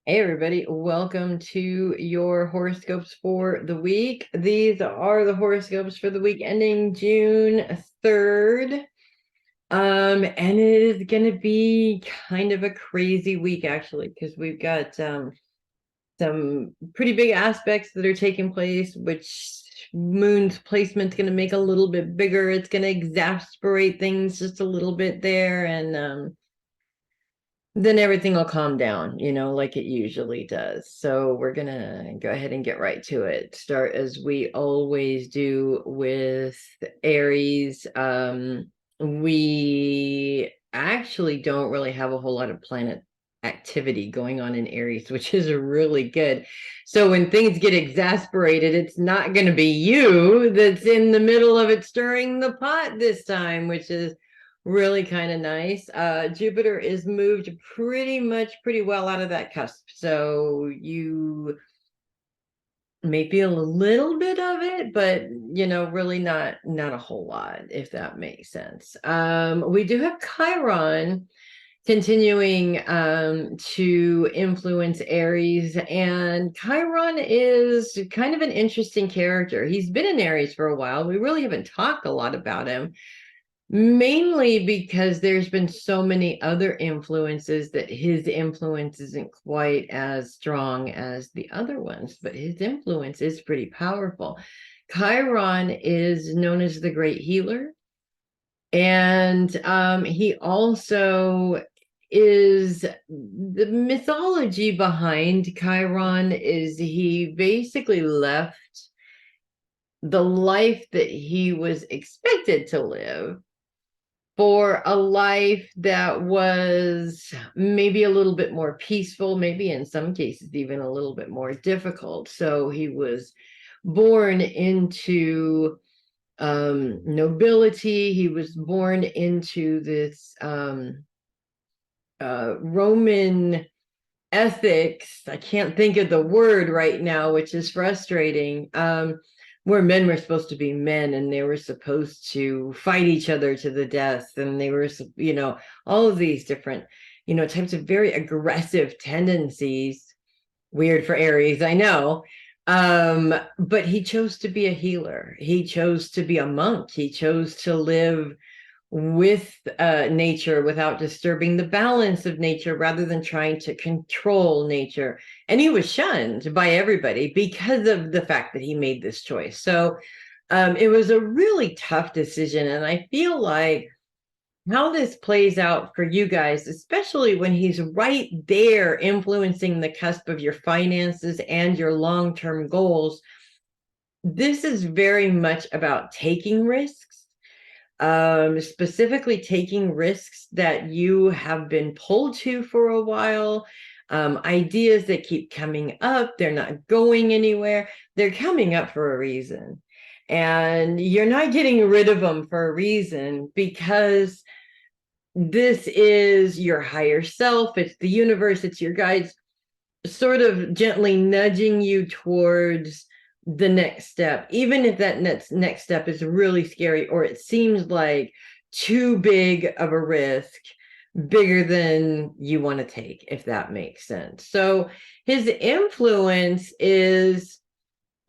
Hey everybody, welcome to your horoscopes for the week. These are the horoscopes for the week ending June 3rd. And it is going to be kind of a crazy week actually, because we've got some pretty big aspects that are taking place, which moon's placement's going to make a little bit bigger. It's going to exasperate things just a little bit there, and then everything will calm down, like it usually does. So we're gonna go ahead and get right to it. Start as we always do with Aries. We actually don't really have a whole lot of planet activity going on in Aries, which is really good. So when things get exasperated, it's not going to be you that's in the middle of it stirring the pot this time, which is really kind of nice. Jupiter is moved pretty well out of that cusp. So you may feel a little bit of it, but really not a whole lot, if that makes sense. We do have Chiron continuing to influence Aries, and Chiron is kind of an interesting character. He's been in Aries for a while. We really haven't talked a lot about him, mainly because there's been so many other influences that his influence isn't quite as strong as the other ones, but his influence is pretty powerful. Chiron is known as the great healer, and he also is, the mythology behind Chiron is he basically left the life that he was expected to live for a life that was maybe a little bit more peaceful, maybe in some cases even a little bit more difficult. So he was born into nobility. He was born into this Roman ethics. I can't think of the word right now, which is frustrating. Where men were supposed to be men and they were supposed to fight each other to the death, and they were, all of these different, types of very aggressive tendencies. Weird for Aries, I know. But he chose to be a healer. He chose to be a monk. He chose to live with nature without disturbing the balance of nature, rather than trying to control nature. And he was shunned by everybody because of the fact that he made this choice. So it was a really tough decision. And I feel like how this plays out for you guys, especially when he's right there influencing the cusp of your finances and your long-term goals, this is very much about taking risks, specifically taking risks that you have been pulled to for a while, ideas that keep coming up. They're not going anywhere. They're coming up for a reason. And you're not getting rid of them for a reason, because this is your higher self. It's the universe. It's your guides sort of gently nudging you towards the next step, even if that next step is really scary, or it seems like too big of a risk, bigger than you want to take, if that makes sense. So his influence is,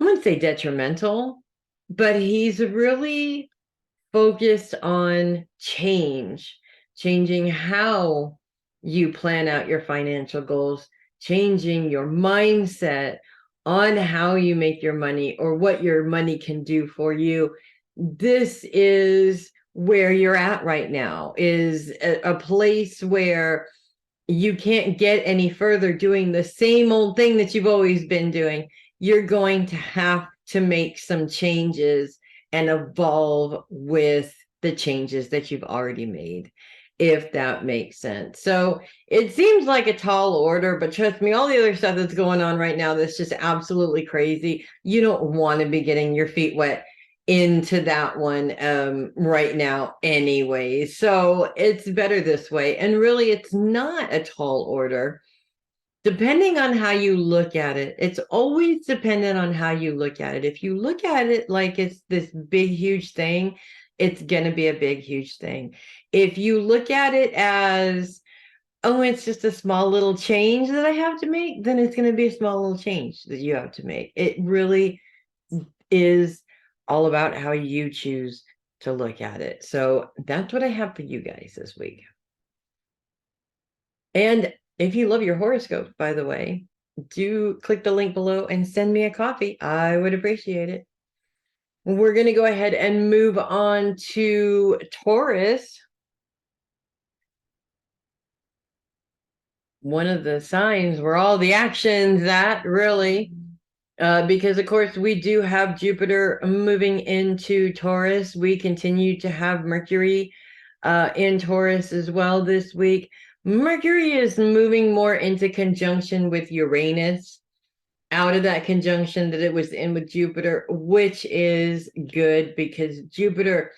I wouldn't say detrimental, but he's really focused on changing how you plan out your financial goals, changing your mindset on how you make your money or what your money can do for you. This is where you're at right now, is a place where you can't get any further doing the same old thing that you've always been doing. You're going to have to make some changes and evolve with the changes that you've already made, if that makes sense. So it seems like a tall order, but trust me, all the other stuff that's going on right now that's just absolutely crazy, you don't want to be getting your feet wet into that one right now anyway. So it's better this way. And really, it's not a tall order. Depending on how you look at it, it's always dependent on how you look at it. If you look at it like it's this big, huge thing, it's going to be a big, huge thing. If you look at it as oh, it's just a small little change that I have to make, then it's going to be a small little change that you have to make. It really is all about how you choose to look at it. So that's what I have for you guys this week. And if you love your horoscope, by the way, do click the link below and send me a coffee. I would appreciate it. We're going to go ahead and move on to Taurus. One of the signs where all the action's at, really. Because, of course, we do have Jupiter moving into Taurus. We continue to have Mercury in Taurus as well this week. Mercury is moving more into conjunction with Uranus, out of that conjunction that it was in with Jupiter, which is good because Jupiter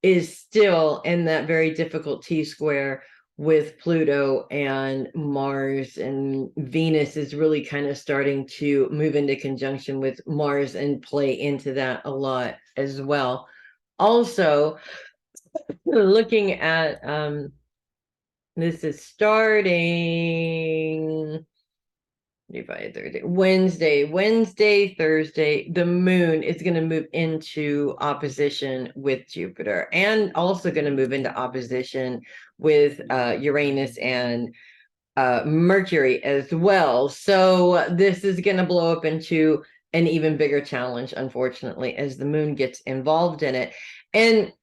is still in that very difficult T-square with Pluto, and Mars and Venus is really kind of starting to move into conjunction with Mars and play into that a lot as well. Also, looking at this is starting Wednesday, Thursday, the moon is going to move into opposition with Jupiter, and also going to move into opposition with Uranus and Mercury as well. So this is going to blow up into an even bigger challenge, unfortunately, as the moon gets involved in it. And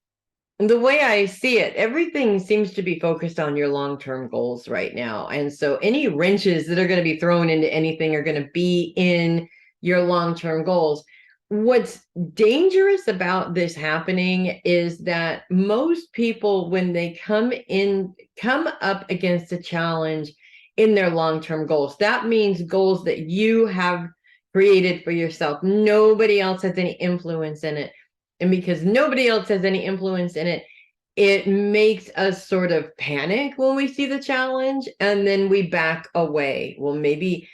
the way I see it, everything seems to be focused on your long-term goals right now. And so any wrenches that are going to be thrown into anything are going to be in your long-term goals. What's dangerous about this happening is that most people, when they come up against a challenge in their long-term goals, that means goals that you have created for yourself. Nobody else has any influence in it. And because nobody else has any influence in it, it makes us sort of panic when we see the challenge, and then we back away. Well, maybe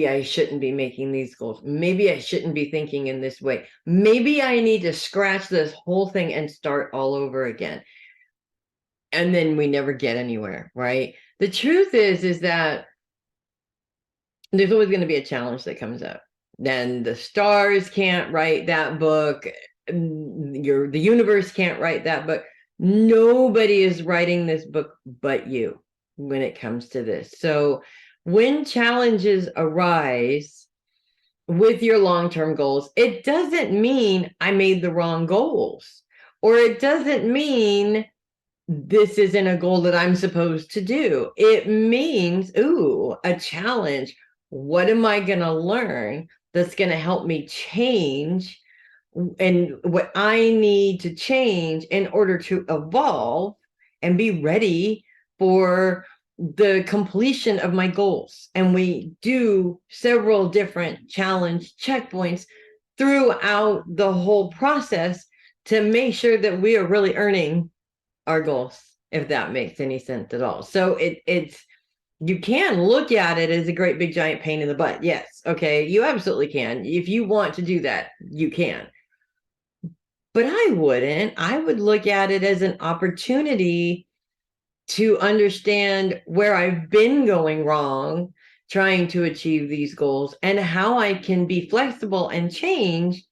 I shouldn't be making these goals. Maybe I shouldn't be thinking in this way. Maybe I need to scratch this whole thing and start all over again. And then we never get anywhere, right? The truth is that there's always going to be a challenge that comes up. Then the stars can't write that book. The universe can't write that book. Nobody is writing this book but you when it comes to this. So when challenges arise with your long-term goals, it doesn't mean I made the wrong goals, or it doesn't mean this isn't a goal that I'm supposed to do. It means, ooh, a challenge. What am I going to learn that's going to help me change, and what I need to change in order to evolve and be ready for the completion of my goals? And we do several different challenge checkpoints throughout the whole process to make sure that we are really earning our goals, if that makes any sense at all. So it's you can look at it as a great big giant pain in the butt. Yes, okay, you absolutely can. If you want to do that, you can. But I wouldn't. I would look at it as an opportunity to understand where I've been going wrong trying to achieve these goals, and how I can be flexible and change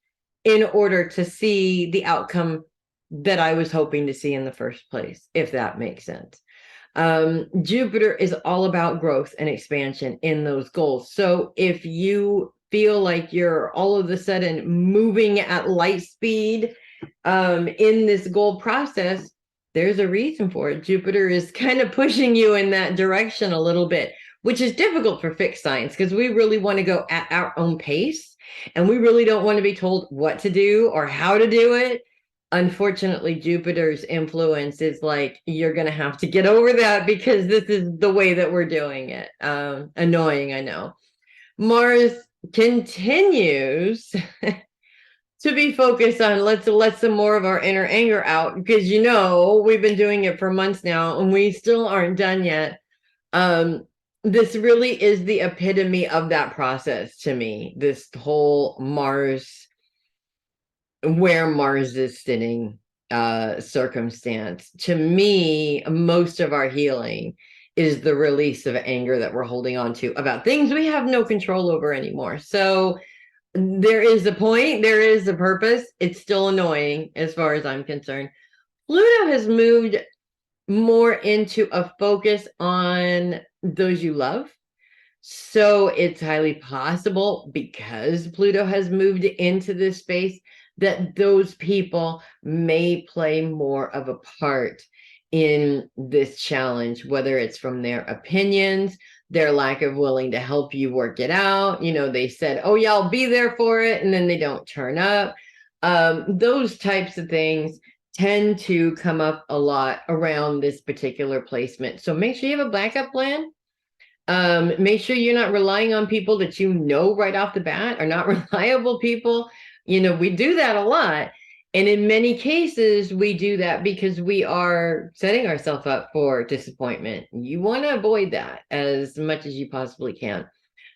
in order to see the outcome that I was hoping to see in the first place, if that makes sense. Jupiter is all about growth and expansion in those goals. So if you feel like you're all of a sudden moving at light speed in this goal process, there's a reason for it. Jupiter is kind of pushing you in that direction a little bit, which is difficult for fixed signs because we really want to go at our own pace, and we really don't want to be told what to do or how to do it. Unfortunately, Jupiter's influence is like, you're going to have to get over that because this is the way that we're doing it. Annoying, I know. Mars continues to be focused on let's let some more of our inner anger out, because we've been doing it for months now and we still aren't done yet. This really is the epitome of that process to me, this whole Mars, where Mars is sitting circumstance. To me, most of our healing is the release of anger that we're holding on to about things we have no control over anymore. So there is a point, there is a purpose. It's still annoying as far as I'm concerned. Pluto has moved more into a focus on those you love. So it's highly possible, because Pluto has moved into this space, that those people may play more of a part in this challenge, whether it's from their opinions, their lack of willing to help you work it out. You know, they said, oh yeah, I'll be there for it, and then they don't turn up. Those types of things tend to come up a lot around this particular placement. So make sure you have a backup plan. Make sure you're not relying on people that you know right off the bat are not reliable people. You know, we do that a lot. And in many cases, we do that because we are setting ourselves up for disappointment. You want to avoid that as much as you possibly can.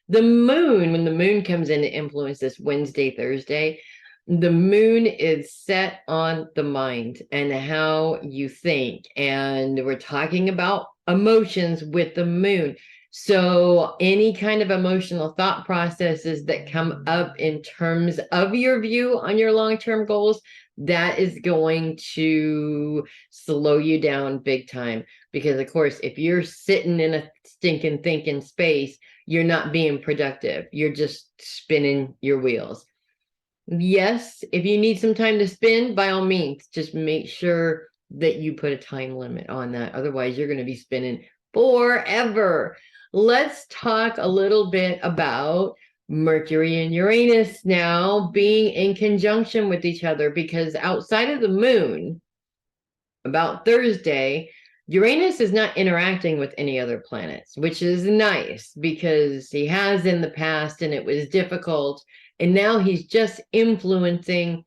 The moon, when the moon comes in to influence this Wednesday, Thursday, the moon is set on the mind and how you think. And we're talking about emotions with the moon. So any kind of emotional thought processes that come up in terms of your view on your long-term goals, that is going to slow you down big time. Because of course, if you're sitting in a stinking thinking space, you're not being productive. You're just spinning your wheels. Yes, if you need some time to spin, by all means, just make sure that you put a time limit on that. Otherwise, you're going to be spinning forever. Let's talk a little bit about Mercury and Uranus now being in conjunction with each other, because outside of the moon, about Thursday, Uranus is not interacting with any other planets, which is nice because he has in the past and it was difficult. And now he's just influencing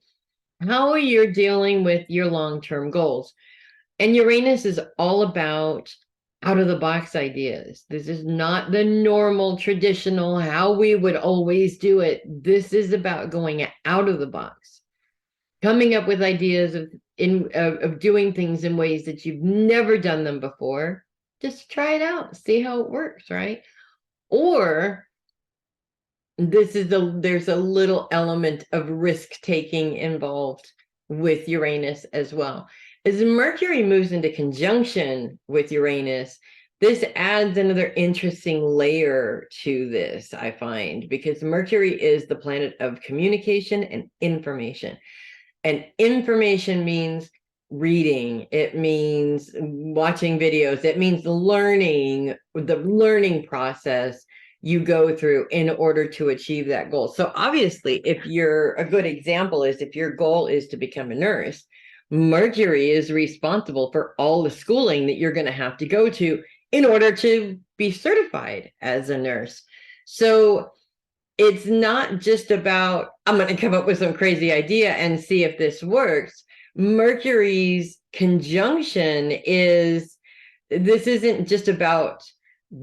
how you're dealing with your long-term goals. And Uranus is all about out of the box ideas. This is not the normal, traditional, how we would always do it. This is about going out of the box, coming up with ideas of doing things in ways that you've never done them before. Just try it out, see how it works, right? Or there's a little element of risk taking involved with Uranus as well. As Mercury moves into conjunction with Uranus, this adds another interesting layer to this, I find, because Mercury is the planet of communication and information. And information means reading, it means watching videos, it means learning, the learning process you go through in order to achieve that goal. So obviously, if you're a good example is if your goal is to become a nurse, Mercury is responsible for all the schooling that you're going to have to go to in order to be certified as a nurse. So it's not just about, I'm going to come up with some crazy idea and see if this works. Mercury's conjunction is, this isn't just about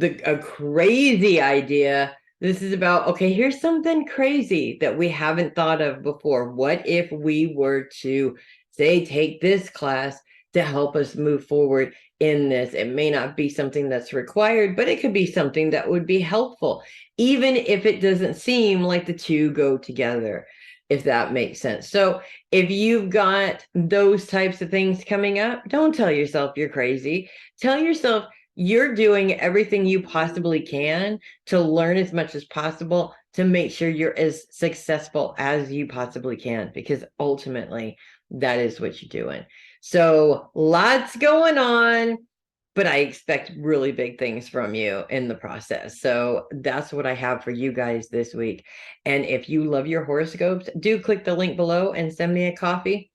a crazy idea. This is about, okay, here's something crazy that we haven't thought of before. What if we were to say, take this class to help us move forward in this? It may not be something that's required, but it could be something that would be helpful, even if it doesn't seem like the two go together, if that makes sense. So if you've got those types of things coming up, don't tell yourself you're crazy. Tell yourself you're doing everything you possibly can to learn as much as possible to make sure you're as successful as you possibly can, because ultimately that is what you're doing. So lots going on, but I expect really big things from you in the process. So that's what I have for you guys this week. And if you love your horoscopes, do click the link below and send me a coffee.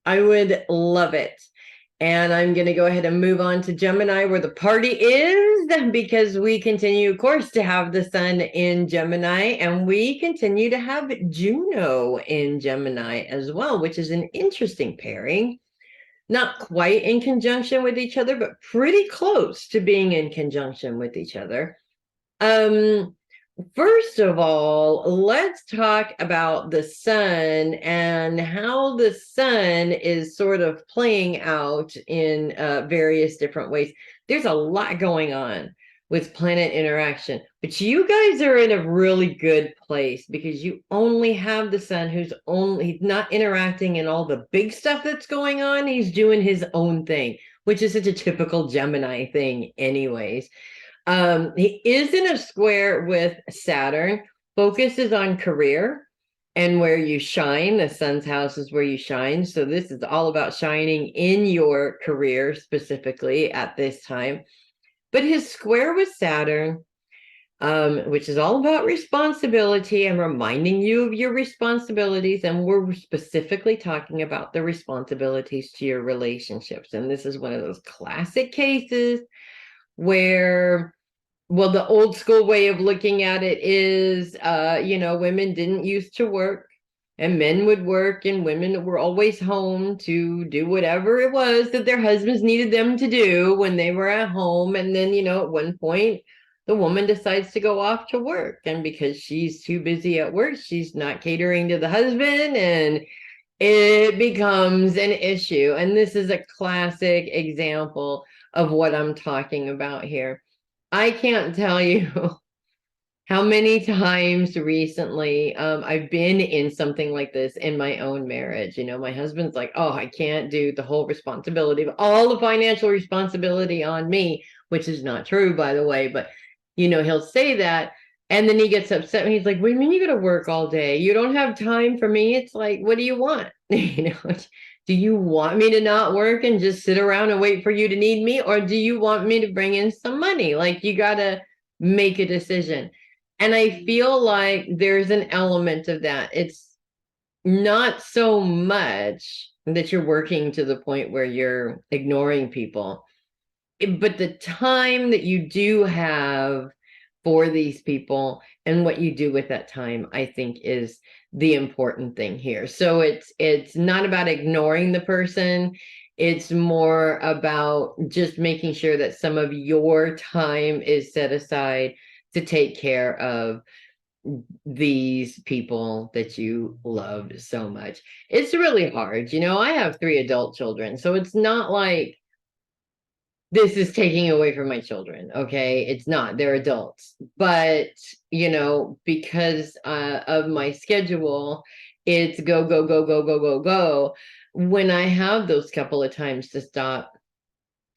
I would love it. And I'm going to go ahead and move on to Gemini, where the party is, because we continue, of course, to have the sun in Gemini, and we continue to have Juno in Gemini as well, which is an interesting pairing. Not quite in conjunction with each other, but pretty close to being in conjunction with each other. First of all, let's talk about the sun and how the sun is sort of playing out in various different ways. There's a lot going on with planet interaction, but you guys are in a really good place because you only have the sun he's not interacting in all the big stuff that's going on. He's doing his own thing, which is such a typical Gemini thing, anyways. He is in a square with Saturn, focuses on career and where you shine. The sun's house is where you shine. So this is all about shining in your career specifically at this time. But his square with Saturn, which is all about responsibility and reminding you of your responsibilities. And we're specifically talking about the responsibilities to your relationships. And this is one of those classic cases where, well, the old school way of looking at it is, women didn't used to work and men would work, and women were always home to do whatever it was that their husbands needed them to do when they were at home. And then, at one point, the woman decides to go off to work. And because she's too busy at work, she's not catering to the husband, and it becomes an issue. And this is a classic example of what I'm talking about here. I can't tell you how many times recently I've been in something like this in my own marriage. My husband's like, oh, I can't do the whole responsibility of all the financial responsibility on me, which is not true, by the way. But, he'll say that. And then he gets upset and he's like, what do you mean you got to work all day? You don't have time for me? It's like, what do you want? Do you want me to not work and just sit around and wait for you to need me? Or do you want me to bring in some money? Like, you got to make a decision. And I feel like there's an element of that. It's not so much that you're working to the point where you're ignoring people, but the time that you do have for these people and what you do with that time, I think, is the important thing here. So it's not about ignoring the person. It's more about just making sure that some of your time is set aside to take care of these people that you loved so much. It's really hard. I have 3 adult children, so it's not like this is taking away from my children. Okay. It's not, they're adults, but because of my schedule, it's go, go, go, go, go, go, go. When I have those couple of times to stop,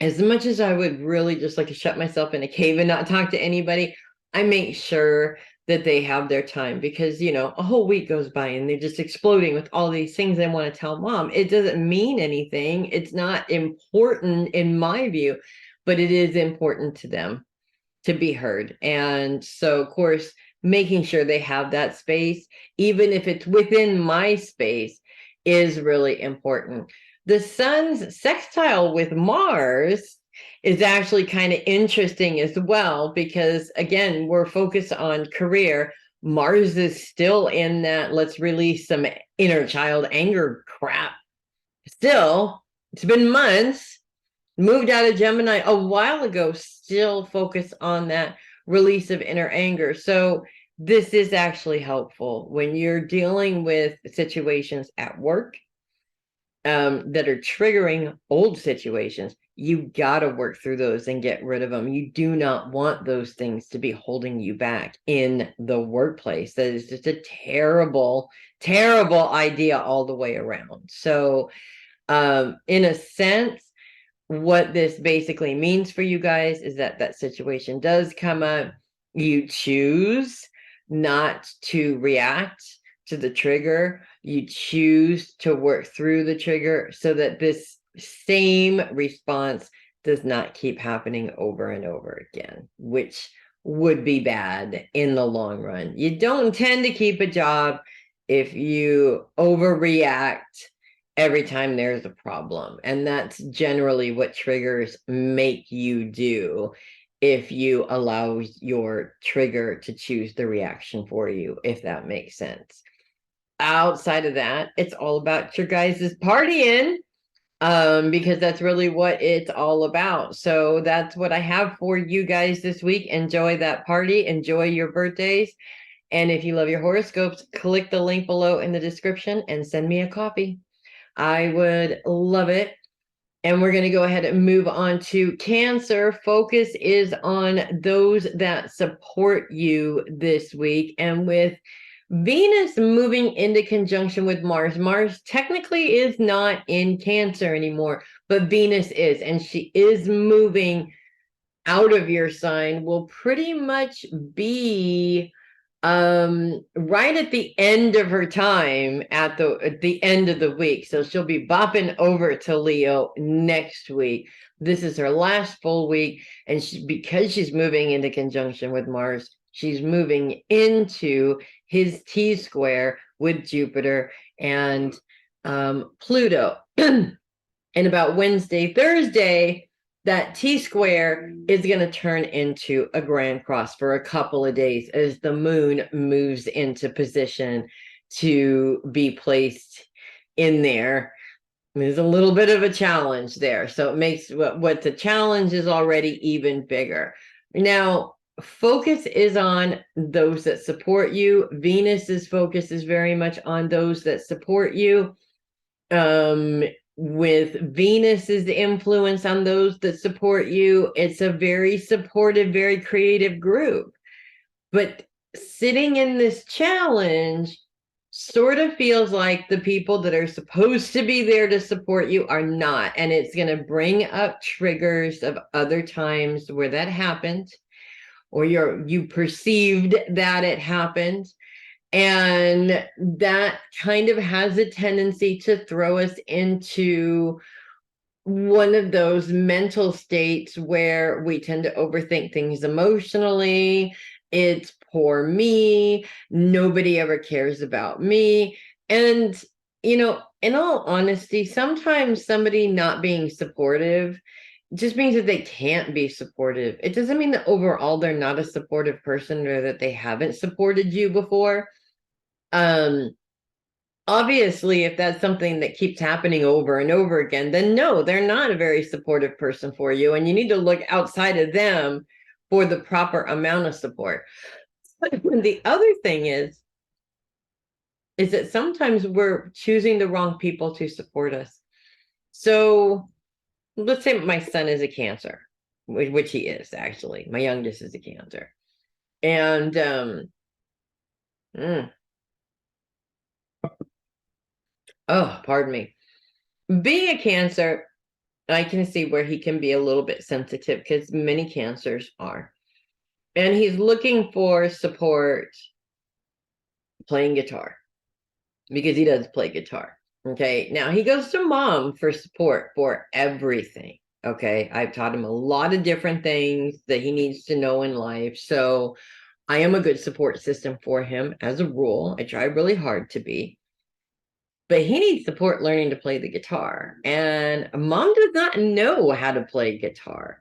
as much as I would really just like to shut myself in a cave and not talk to anybody, I make sure that they have their time, because a whole week goes by and they're just exploding with all these things they want to tell mom. It doesn't mean anything. It's not important in my view, but it is important to them to be heard. And so, of course, making sure they have that space, even if it's within my space, is really important. The sun's sextile with Mars is actually kind of interesting as well, because again, we're focused on career. Mars is still in that let's release some inner child anger crap. Still, it's been months, moved out of Gemini a while ago, still focused on that release of inner anger. So this is actually helpful when you're dealing with situations at work that are triggering old situations. You got to work through those and get rid of them. You do not want those things to be holding you back in the workplace. That is just a terrible, terrible idea all the way around. So, in a sense, what this basically means for you guys is that situation does come up. You choose not to react to the trigger. You choose to work through the trigger so that this same response does not keep happening over and over again, which would be bad in the long run. You don't tend to keep a job if you overreact every time there's a problem. And that's generally what triggers make you do, if you allow your trigger to choose the reaction for you, if that makes sense. Outside of that, it's all about your guys' partying because that's really what it's all about. So that's what I have for you guys this week. Enjoy that party, enjoy your birthdays. And if you love your horoscopes, click the link below in the description and send me a copy. I would love it. And we're going to go ahead and move on to Cancer. Focus is on those that support you this week. And with Venus moving into conjunction with Mars, Mars technically is not in Cancer anymore, but Venus is, and she is moving out of your sign, will pretty much be right at the end of her time at the end of the week. So she'll be bopping over to Leo next week. This is her last full week, and because she's moving into conjunction with Mars, she's moving into his T-square with Jupiter and Pluto. And about Wednesday, Thursday, that T-square is going to turn into a grand cross for a couple of days as the moon moves into position to be placed in there. There's a little bit of a challenge there. So it makes what the challenge is already even bigger. Now, focus is on those that support you. Venus's focus is very much on those that support you. With Venus's influence on those that support you, it's a very supportive, very creative group. But sitting in this challenge sort of feels like the people that are supposed to be there to support you are not. And it's going to bring up triggers of other times where that happened, or you perceived that it happened. And that kind of has a tendency to throw us into one of those mental states where we tend to overthink things emotionally. It's poor me. Nobody ever cares about me. And, in all honesty, sometimes somebody not being supportive just means that they can't be supportive. It doesn't mean that overall they're not a supportive person or that they haven't supported you before. Obviously, if that's something that keeps happening over and over again, then no, they're not a very supportive person for you, and you need to look outside of them for the proper amount of support. But the other thing is that sometimes we're choosing the wrong people to support us. So let's say my son is a Cancer, which he is actually. My youngest is a Cancer. And oh, pardon me. Being a Cancer, I can see where he can be a little bit sensitive because many Cancers are. And he's looking for support playing guitar because he does play guitar. Okay. Now he goes to mom for support for everything. Okay. I've taught him a lot of different things that he needs to know in life. So I am a good support system for him as a rule. I try really hard to be. But he needs support learning to play the guitar. And mom does not know how to play guitar.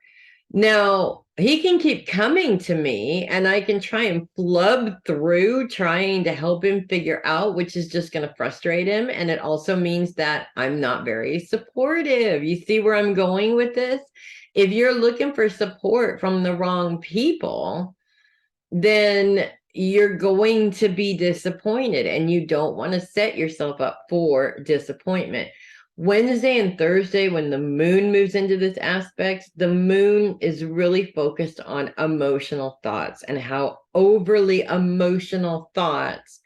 Now, he can keep coming to me and I can try and flub through trying to help him figure out, which is just going to frustrate him. And it also means that I'm not very supportive. You see where I'm going with this? If you're looking for support from the wrong people, then you're going to be disappointed, and you don't want to set yourself up for disappointment. Wednesday and Thursday, when the moon moves into this aspect, the moon is really focused on emotional thoughts and how overly emotional thoughts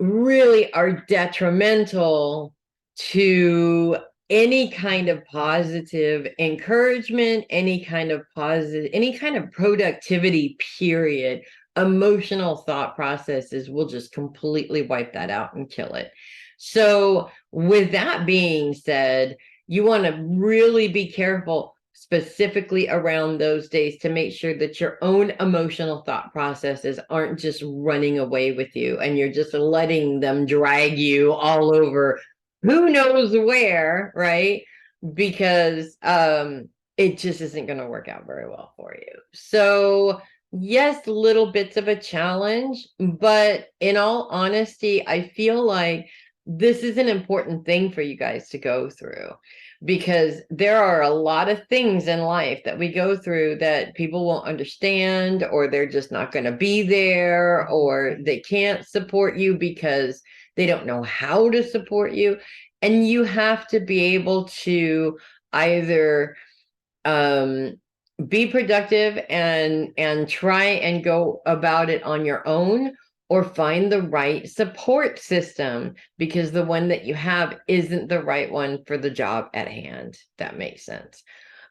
really are detrimental to any kind of positive encouragement, any kind of productivity, period. Emotional thought processes will just completely wipe that out and kill it. So with that being said, you want to really be careful specifically around those days to make sure that your own emotional thought processes aren't just running away with you and you're just letting them drag you all over who knows where, right? Because it just isn't going to work out very well for you. So yes, little bits of a challenge, but in all honesty, I feel like this is an important thing for you guys to go through, because there are a lot of things in life that we go through that people won't understand, or they're just not going to be there, or they can't support you because they don't know how to support you. And you have to be able to either be productive and try and go about it on your own, or find the right support system, because the one that you have isn't the right one for the job at hand. That makes sense.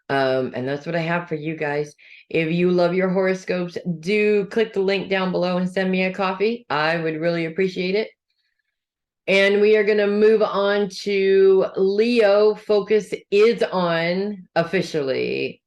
And that's what I have for you guys. If you love your horoscopes, do click the link down below and send me a coffee. I would really appreciate it. And we are going to move on to Leo. Focus is on officially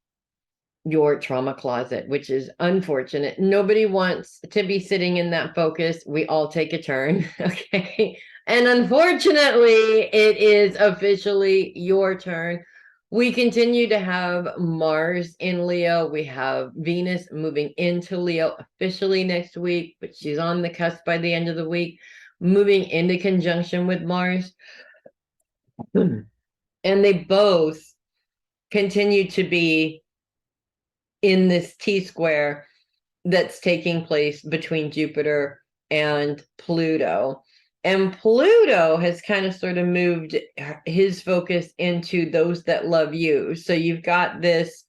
your trauma closet, which is unfortunate. Nobody wants to be sitting in that focus. We all take a turn. Okay. And unfortunately, it is officially your turn. We continue to have Mars in Leo. We have Venus moving into Leo officially next week, but she's on the cusp by the end of the week, moving into conjunction with Mars. And they both continue to be in this T-square that's taking place between Jupiter and Pluto. And Pluto has kind of sort of moved his focus into those that love you. So you've got this,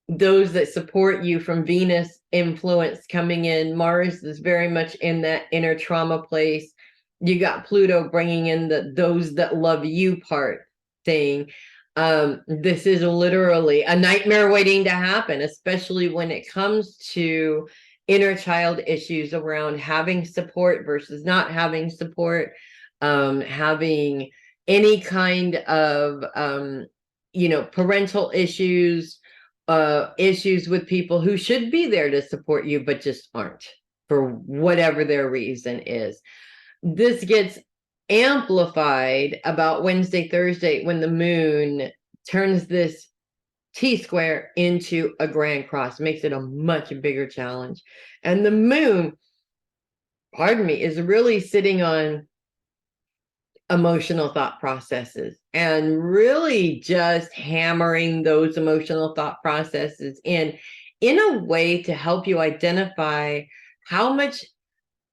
those that support you from Venus influence coming in. Mars is very much in that inner trauma place. You got Pluto bringing in the those that love you part thing. This is literally a nightmare waiting to happen, especially when it comes to inner child issues around having support versus not having support, having any kind of parental issues, issues with people who should be there to support you but just aren't for whatever their reason is. This gets amplified about Wednesday, Thursday, when the moon turns this T-square into a grand cross, makes it a much bigger challenge. And the moon, pardon me, is really sitting on emotional thought processes and really just hammering those emotional thought processes in a way to help you identify how much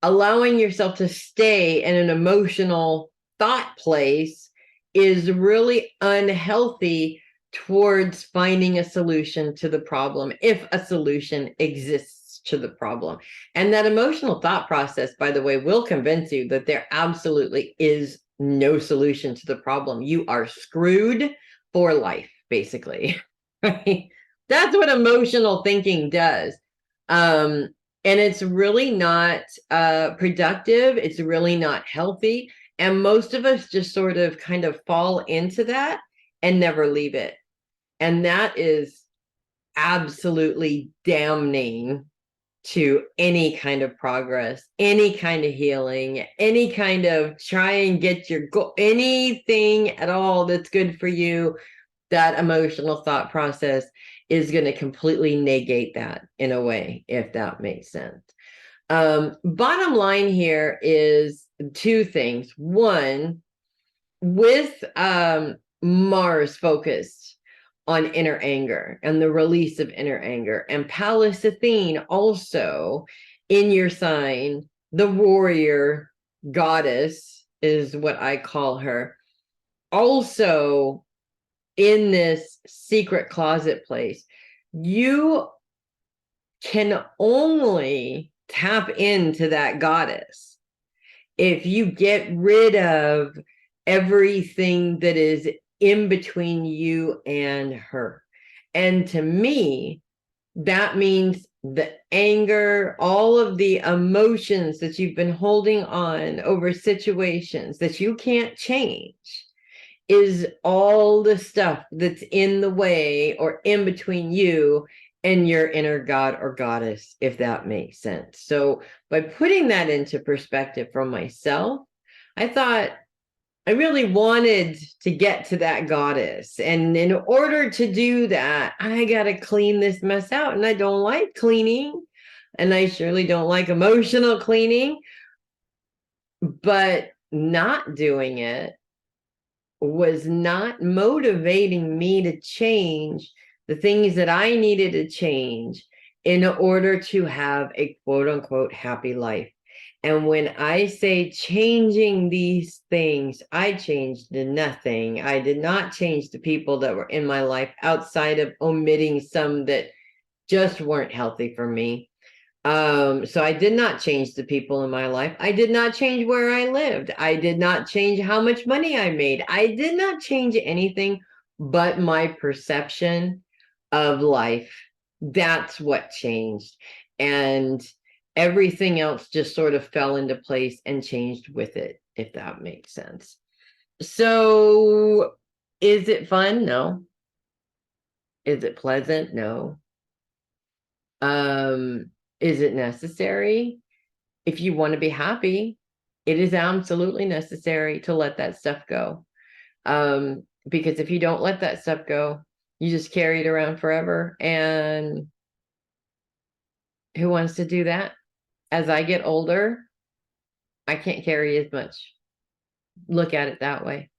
allowing yourself to stay in an emotional thought place is really unhealthy towards finding a solution to the problem, if a solution exists to the problem. And that emotional thought process, by the way, will convince you that there absolutely is no solution to the problem. You are screwed for life, basically. Right? That's what emotional thinking does. And it's really not productive. It's really not healthy. And most of us just sort of kind of fall into that and never leave it. And that is absolutely damning to any kind of progress, any kind of healing, any kind of try and get your goal, anything at all that's good for you. That emotional thought process is going to completely negate that in a way, if that makes sense. Bottom line here is two things. One, with Mars focused on inner anger and the release of inner anger, and Pallas Athene also in your sign, the warrior goddess is what I call her, also in this secret closet place. You can only tap into that goddess if you get rid of everything that is in between you and her. And to me, that means the anger, all of the emotions that you've been holding on over situations that you can't change, is all the stuff that's in the way or in between you and your inner god or goddess, if that makes sense. So by putting that into perspective for myself, I thought I really wanted to get to that goddess. And in order to do that, I got to clean this mess out. And I don't like cleaning. And I surely don't like emotional cleaning. But not doing it was not motivating me to change the things that I needed to change in order to have a quote unquote happy life. And when I say changing these things, I changed nothing. I did not change the people that were in my life outside of omitting some that just weren't healthy for me. So I did not change the people in my life. I did not change where I lived. I did not change how much money I made. I did not change anything but my perception of life. That's what changed. And everything else just sort of fell into place and changed with it, if that makes sense. So is it fun? No. Is it pleasant? No. Is it necessary? If you want to be happy, it is absolutely necessary to let that stuff go. Because if you don't let that stuff go, you just carry it around forever. And who wants to do that? As I get older, I can't carry as much. Look at it that way.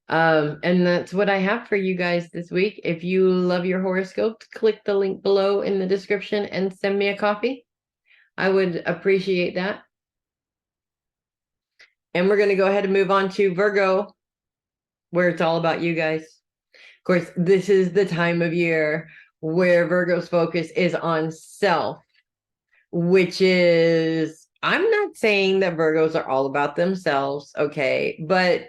And that's what I have for you guys this week. If you love your horoscopes, click the link below in the description and send me a copy. I would appreciate that. And we're going to go ahead and move on to Virgo, where it's all about you guys. Of course, this is the time of year where Virgo's focus is on self, which is, I'm not saying that Virgos are all about themselves, okay, but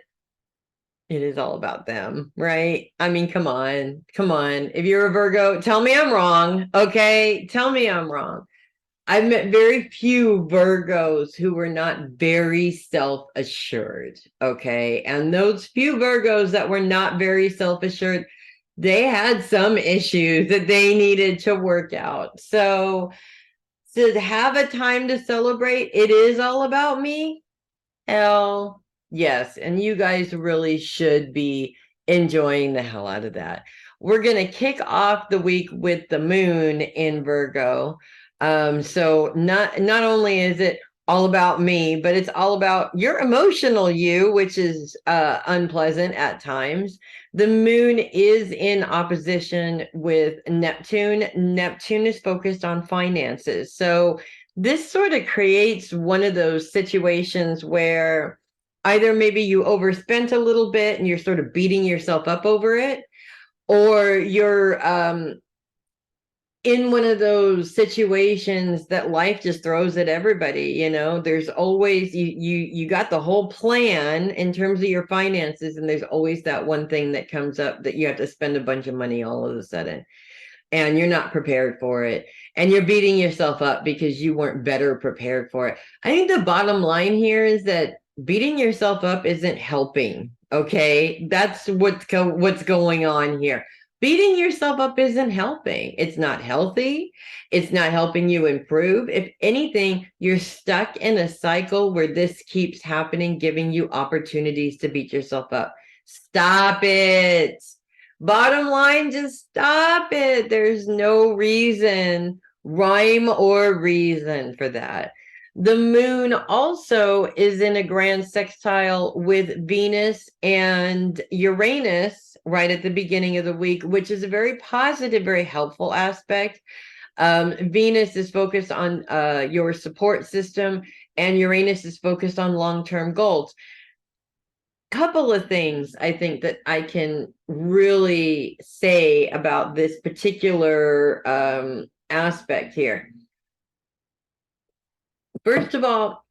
it is all about them, right? I mean, come on. If you're a Virgo, tell me I'm wrong, okay? Tell me I'm wrong. I've met very few Virgos who were not very self-assured, okay? And those few Virgos that were not very self-assured, they had some issues that they needed to work out. So to have a time to celebrate, it is all about me. Hell, yes. And you guys really should be enjoying the hell out of that. We're going to kick off the week with the moon in Virgo. So not only is it all about me, but it's all about your emotional you, which is unpleasant at times. The moon is in opposition with Neptune. Neptune is focused on finances. So this sort of creates one of those situations where either maybe you overspent a little bit and you're sort of beating yourself up over it, or you're in one of those situations that life just throws at everybody. You know, there's always you got the whole plan in terms of your finances, and there's always that one thing that comes up that you have to spend a bunch of money all of a sudden, and you're not prepared for it, and you're beating yourself up because you weren't better prepared for it. I think the bottom line here is that beating yourself up isn't helping. Okay, that's what's going on here. Beating yourself up isn't helping. It's not healthy. It's not helping you improve. If anything, you're stuck in a cycle where this keeps happening, giving you opportunities to beat yourself up. Stop it. Bottom line, just stop it. There's no reason, rhyme or reason for that. The moon also is in a grand sextile with Venus and Uranus right at the beginning of the week, which is a very positive, very helpful aspect. Venus is focused on your support system, and Uranus is focused on long-term goals. Couple of things I think that I can really say about this particular aspect here. First of all,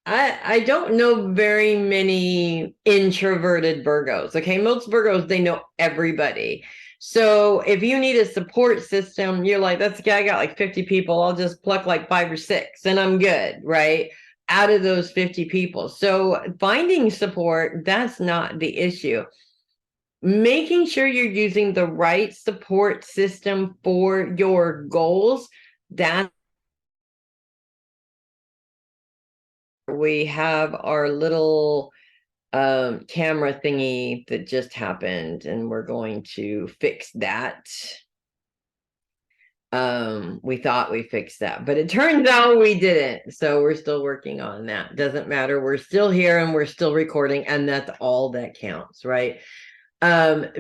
I don't know very many introverted Virgos. Okay, most Virgos, they know everybody. So if you need a support system, you're like, that's I got like 50 people. I'll just pluck like 5 or 6 and I'm good, right? Out of those 50 people. So finding support, that's not the issue. Making sure you're using the right support system for your goals, that we have our little camera thingy that just happened, and we're going to fix that. We thought we fixed that, but it turns out we didn't. So we're still working on that. Doesn't matter. We're still here and we're still recording, and that's all that counts, right?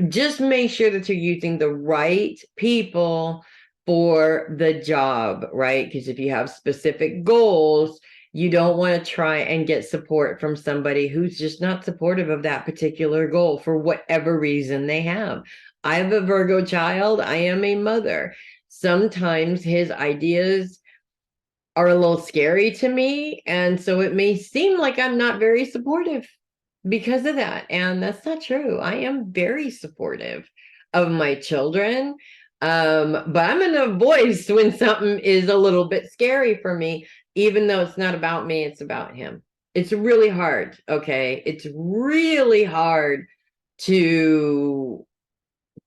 Just make sure that you're using the right people for the job, right? Because if you have specific goals, you don't want to try and get support from somebody who's just not supportive of that particular goal for whatever reason they have. I have a Virgo child. I am a mother. Sometimes his ideas are a little scary to me. And so it may seem like I'm not very supportive because of that. And that's not true. I am very supportive of my children. But I'm in a voice when something is a little bit scary for me, even though it's not about me, it's about him. It's really hard. Okay. It's really hard to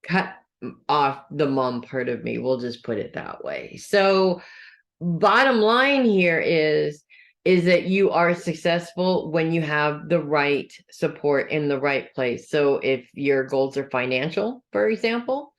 cut off the mom part of me. We'll just put it that way. So, bottom line here is that you are successful when you have the right support in the right place. So if your goals are financial, for example,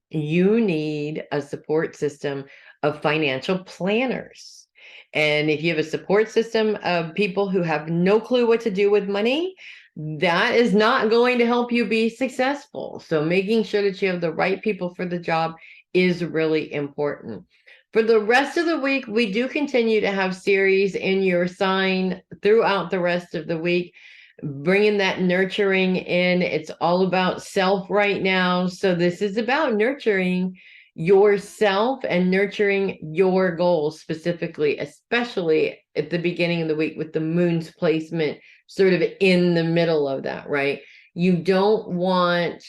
you need a support system of financial planners. And if you have a support system of people who have no clue what to do with money, that is not going to help you be successful. So making sure that you have the right people for the job is really important. For the rest of the week, we do continue to have series in your sign throughout the rest of the week, bringing that nurturing in. It's all about self right now. So this is about nurturing yourself and nurturing your goals specifically, especially at the beginning of the week with the moon's placement sort of in the middle of that, right? You don't want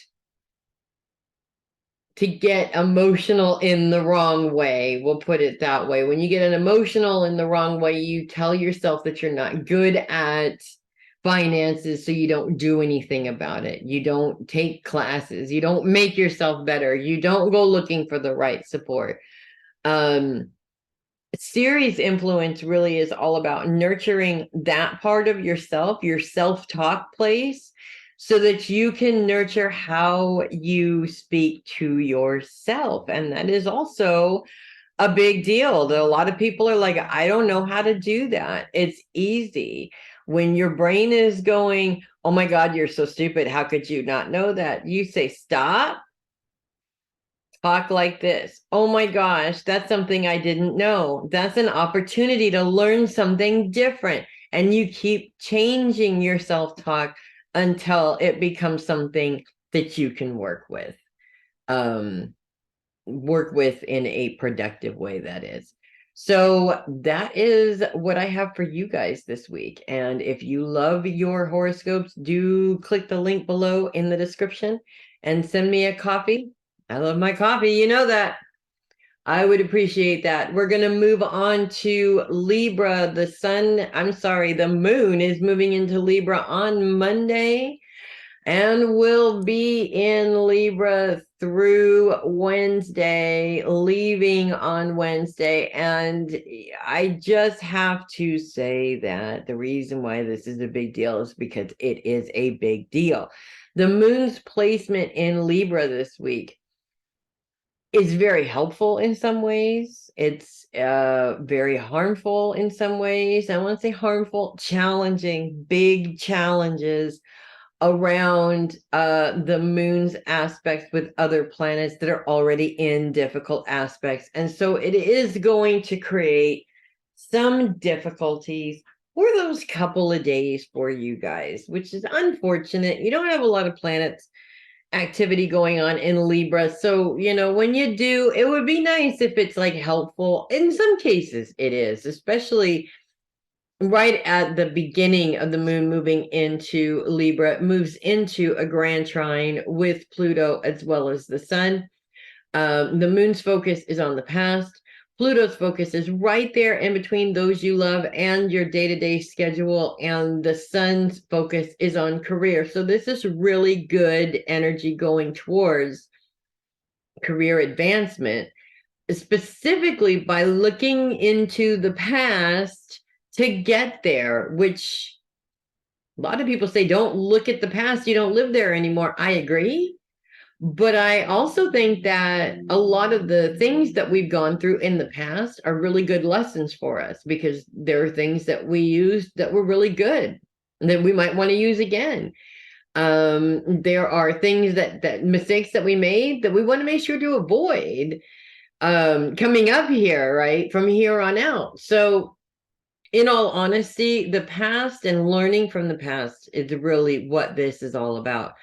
to get emotional in the wrong way. We'll put it that way. When you get an emotional in the wrong way, you tell yourself that you're not good at finances, so you don't do anything about it. You don't take classes. You don't make yourself better. You don't go looking for the right support. Series influence really is all about nurturing that part of yourself, your self-talk place, so that you can nurture how you speak to yourself. And that is also a big deal. That a lot of people are like, I don't know how to do that. It's easy. When your brain is going, oh my God, you're so stupid. How could you not know that? You say, stop. Talk like this. Oh my gosh, that's something I didn't know. That's an opportunity to learn something different. And you keep changing your self-talk until it becomes something that you can work with. Work with in a productive way, that is. So that is what I have for you guys this week. And if you love your horoscopes, do click the link below in the description and send me a copy. I love my coffee. You know that. I would appreciate that. We're going to move on to Libra. The moon is moving into Libra on Monday and will be in Libra through Wednesday, leaving on Wednesday. And I just have to say that the reason why this is a big deal is because it is a big deal. The moon's placement in Libra this week is very helpful in some ways. It's very harmful in some ways. I want to say harmful, challenging, big challenges around the moon's aspects with other planets that are already in difficult aspects. And so it is going to create some difficulties for those couple of days for you guys, which is unfortunate. You don't have a lot of planets activity going on in Libra. So, when you do, it would be nice if it's like helpful. In some cases, it is, especially right at the beginning of the moon moving into Libra. It moves into a grand trine with Pluto as well as the sun. The moon's focus is on the past. Pluto's focus is right there in between those you love and your day-to-day schedule, and the sun's focus is on career. So this is really good energy going towards career advancement, specifically by looking into the past to get there, which a lot of people say, don't look at the past, you don't live there anymore. I agree. But I also think that a lot of the things that we've gone through in the past are really good lessons for us, because there are things that we used that were really good that we might want to use again. There are things that mistakes that we made that we want to make sure to avoid coming up here, right? From here on out. So in all honesty, the past and learning from the past is really what this is all about.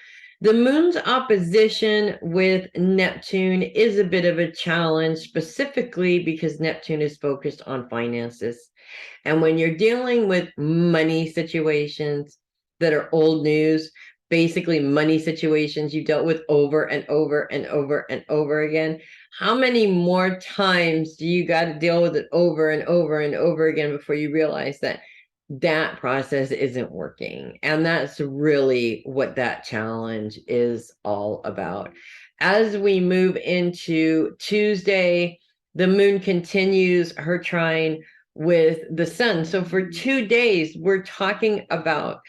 The moon's opposition with Neptune is a bit of a challenge, specifically because Neptune is focused on finances. And when you're dealing with money situations that are old news, basically money situations you dealt with over and over and over and over again, how many more times do you got to deal with it over and over and over again before you realize that that process isn't working? And that's really what that challenge is all about. As we move into Tuesday, the moon continues her trine with the sun. So for 2 days, we're talking about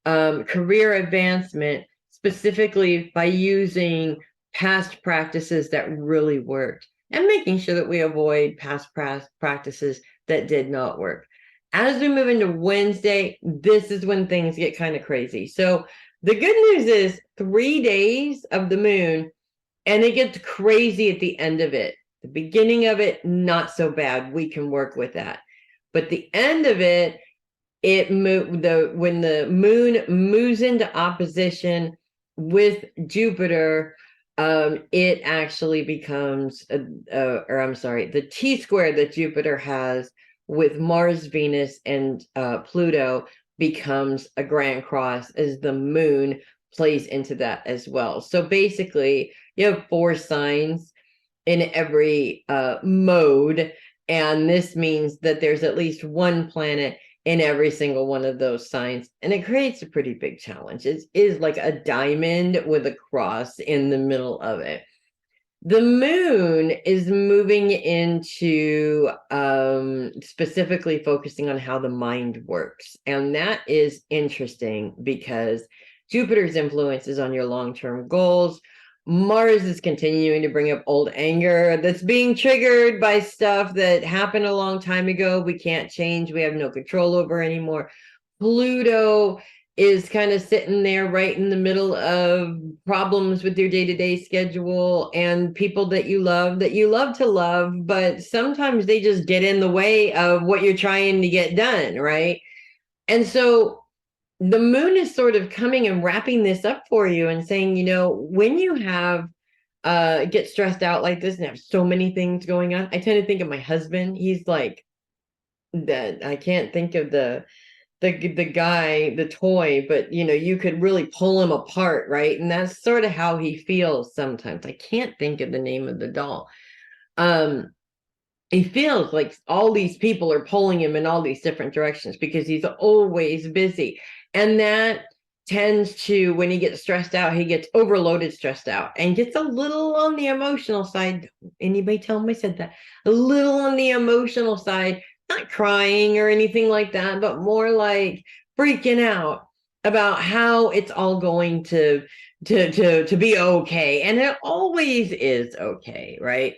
career advancement, specifically by using past practices that really worked and making sure that we avoid past practices that did not work. As we move into Wednesday, this is when things get kind of crazy. So the good news is 3 days of the moon, and it gets crazy at the end of it. The beginning of it, not so bad. We can work with that. But the end of it, when the moon moves into opposition with Jupiter, it actually becomes the T square that Jupiter has with Mars, Venus, and Pluto becomes a grand cross as the moon plays into that as well. So basically, you have 4 signs in every mode, and this means that there's at least one planet in every single one of those signs, and it creates a pretty big challenge. It is like a diamond with a cross in the middle of it. The moon is moving into specifically focusing on how the mind works, and that is interesting because Jupiter's influence is on your long-term goals. Mars is continuing to bring up old anger that's being triggered by stuff that happened a long time ago. We can't change. We have no control over anymore. Pluto is kind of sitting there right in the middle of problems with your day-to-day schedule and people that you love to love, but sometimes they just get in the way of what you're trying to get done, right? And so the moon is sort of coming and wrapping this up for you and saying, when you have get stressed out like this and have so many things going on, I tend to think of my husband. He's like that. I can't think of the guy, the toy, but you could really pull him apart, right? And that's sort of how he feels sometimes. I can't think of the name of the doll. He feels like all these people are pulling him in all these different directions because he's always busy. And that tends to, when he gets stressed out, he gets overloaded, stressed out, and gets a little on the emotional side. Anybody tell him I said that? A little on the emotional side, not crying or anything like that, but more like freaking out about how it's all going to be okay. And it always is okay, right?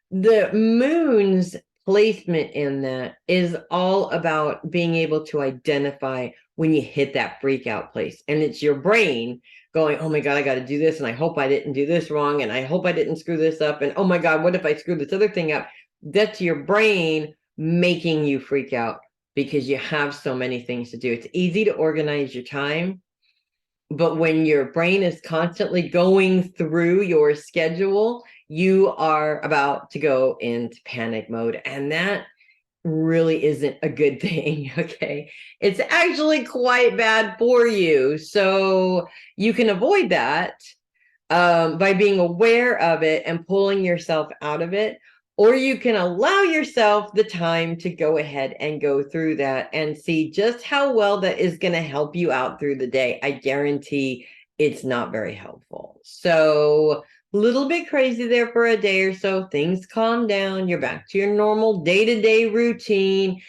The moon's placement in that is all about being able to identify when you hit that freak out place. And it's your brain going, oh my God, I got to do this. And I hope I didn't do this wrong. And I hope I didn't screw this up. And oh my God, what if I screw this other thing up? That's your brain making you freak out because you have so many things to do. It's easy to organize your time. But when your brain is constantly going through your schedule, you are about to go into panic mode. And that really isn't a good thing. Okay. It's actually quite bad for you. So you can avoid that by being aware of it and pulling yourself out of it. Or you can allow yourself the time to go ahead and go through that and see just how well that is going to help you out through the day. I guarantee it's not very helpful. So a little bit crazy there for a day or so. Things calm down. You're back to your normal day-to-day routine.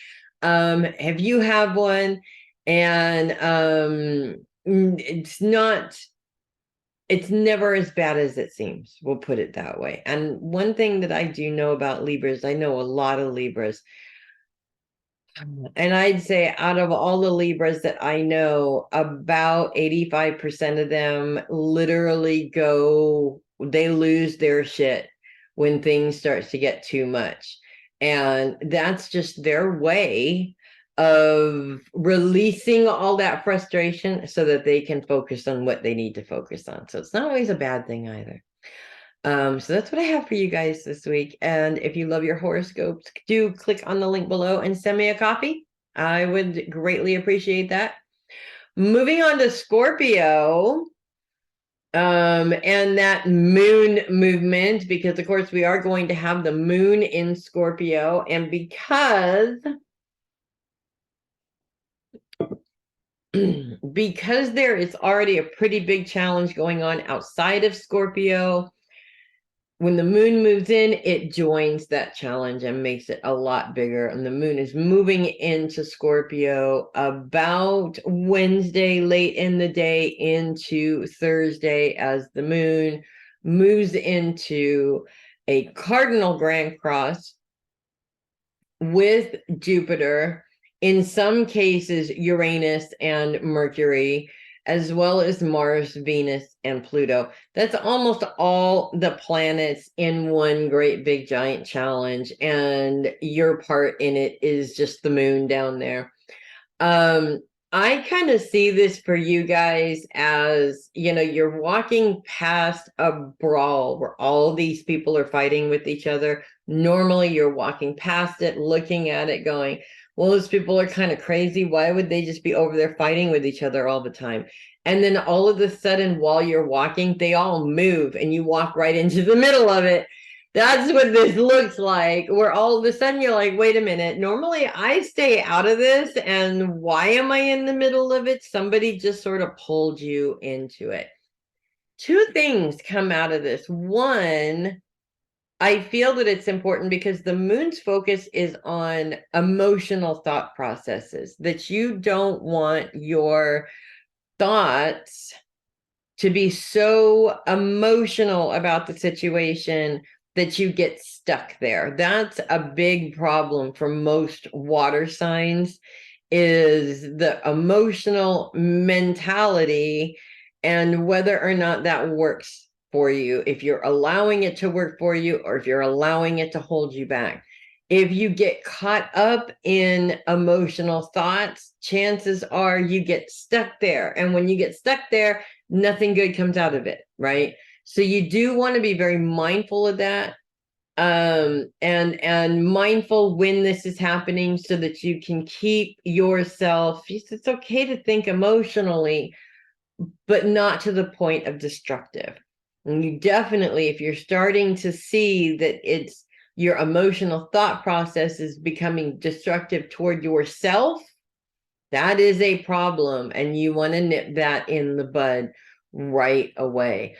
If you have one, and it's not it's never as bad as it seems. We'll put it that way. And one thing that I do know about Libras, I know a lot of Libras. And I'd say out of all the Libras that I know, about 85% of them literally they lose their shit when things starts to get too much. And that's just their way of releasing all that frustration so that they can focus on what they need to focus on. So it's not always a bad thing either. So that's what I have for you guys this week. And if you love your horoscopes, do click on the link below and send me a copy. I would greatly appreciate that. Moving on to Scorpio, and that moon movement, because of course we are going to have the moon in Scorpio, and because there is already a pretty big challenge going on outside of Scorpio, when the moon moves in, it joins that challenge and makes it a lot bigger. And the moon is moving into Scorpio about Wednesday, late in the day into Thursday, as the moon moves into a cardinal grand cross with Jupiter, in some cases Uranus and Mercury, as well as Mars, Venus, and Pluto. That's almost all the planets in one great big giant challenge, and your part in it is just the moon down there. I kind of see this for you guys as, you're walking past a brawl where all these people are fighting with each other. Normally you're walking past it, looking at it, going, well, those people are kind of crazy. Why would they just be over there fighting with each other all the time? And then all of a sudden, while you're walking, they all move and you walk right into the middle of it. That's what this looks like, where all of a sudden you're like, wait a minute, normally I stay out of this, and why am I in the middle of it? Somebody just sort of pulled you into it. Two things come out of this. One, I feel that it's important because the moon's focus is on emotional thought processes, that you don't want your thoughts to be so emotional about the situation that you get stuck there. That's a big problem for most water signs, is the emotional mentality and whether or not that works for you, if you're allowing it to work for you or if you're allowing it to hold you back. If you get caught up in emotional thoughts, chances are you get stuck there. And when you get stuck there, nothing good comes out of it, right? So you do want to be very mindful of that, and mindful when this is happening so that you can keep yourself, it's okay to think emotionally, but not to the point of destructive. And you definitely, if you're starting to see that it's your emotional thought process is becoming destructive toward yourself, that is a problem, and you want to nip that in the bud right away.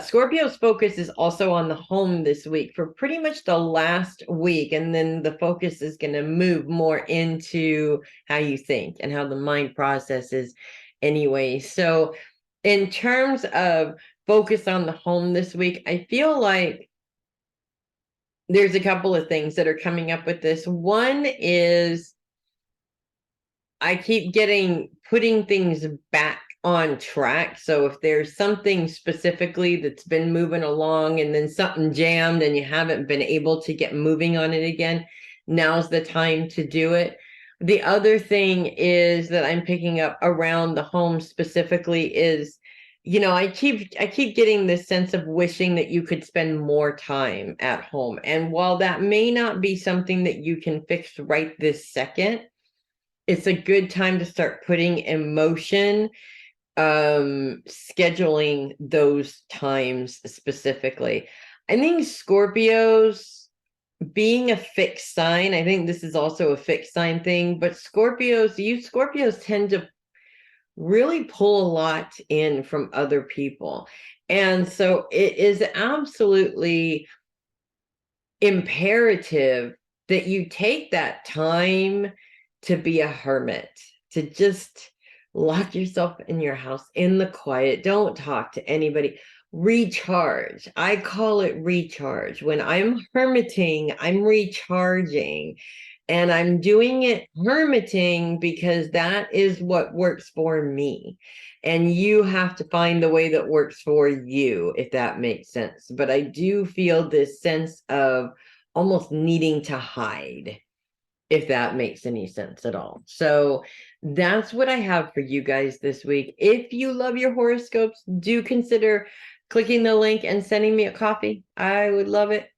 Scorpio's focus is also on the home this week for pretty much the last week, and then the focus is going to move more into how you think and how the mind processes anyway. So in terms of focus on the home this week, I feel like there's a couple of things that are coming up with this. One is I keep putting things back on track. So if there's something specifically that's been moving along and then something jammed and you haven't been able to get moving on it again, now's the time to do it. The other thing is that I'm picking up around the home specifically is, I keep getting this sense of wishing that you could spend more time at home. And while that may not be something that you can fix right this second, it's a good time to start putting in motion, scheduling those times specifically. I think Scorpios, being a fixed sign, I think this is also a fixed sign thing, but Scorpios tend to really pull a lot in from other people. And so it is absolutely imperative that you take that time to be a hermit, to just Lock yourself in your house in the quiet. Don't talk to anybody. Recharge. I call it recharge. When I'm hermiting, I'm recharging. And I'm doing it hermiting because that is what works for me. And you have to find the way that works for you, if that makes sense. But I do feel this sense of almost needing to hide, if that makes any sense at all. So that's what I have for you guys this week. If you love your horoscopes, do consider clicking the link and sending me a copy. I would love it.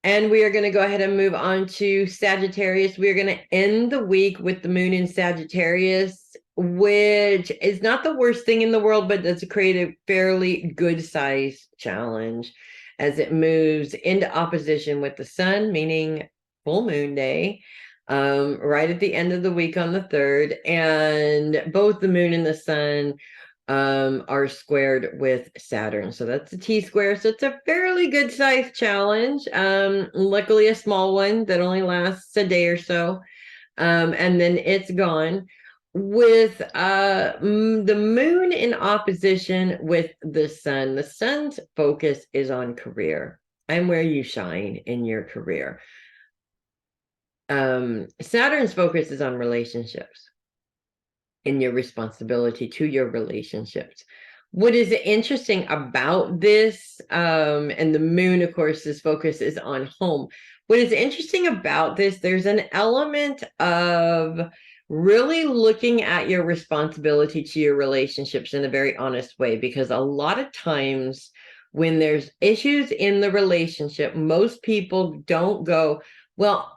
And we are going to go ahead and move on to Sagittarius. We are going to end the week with the moon in Sagittarius, which is not the worst thing in the world, but does create a fairly good size challenge as it moves into opposition with the sun, meaning full moon day, right at the end of the week on the 3rd. And both the moon and the sun are squared with Saturn. So that's a T-square. So it's a fairly good size challenge. Luckily a small one that only lasts a day or so. And then it's gone. With the moon in opposition with the sun. The sun's focus is on career and where you shine in your career. Saturn's focus is on relationships and your responsibility to your relationships. What is interesting about this, and the moon, of course, this focus is on home. What is interesting about this, there's an element of really looking at your responsibility to your relationships in a very honest way, because a lot of times when there's issues in the relationship, most people don't go, well,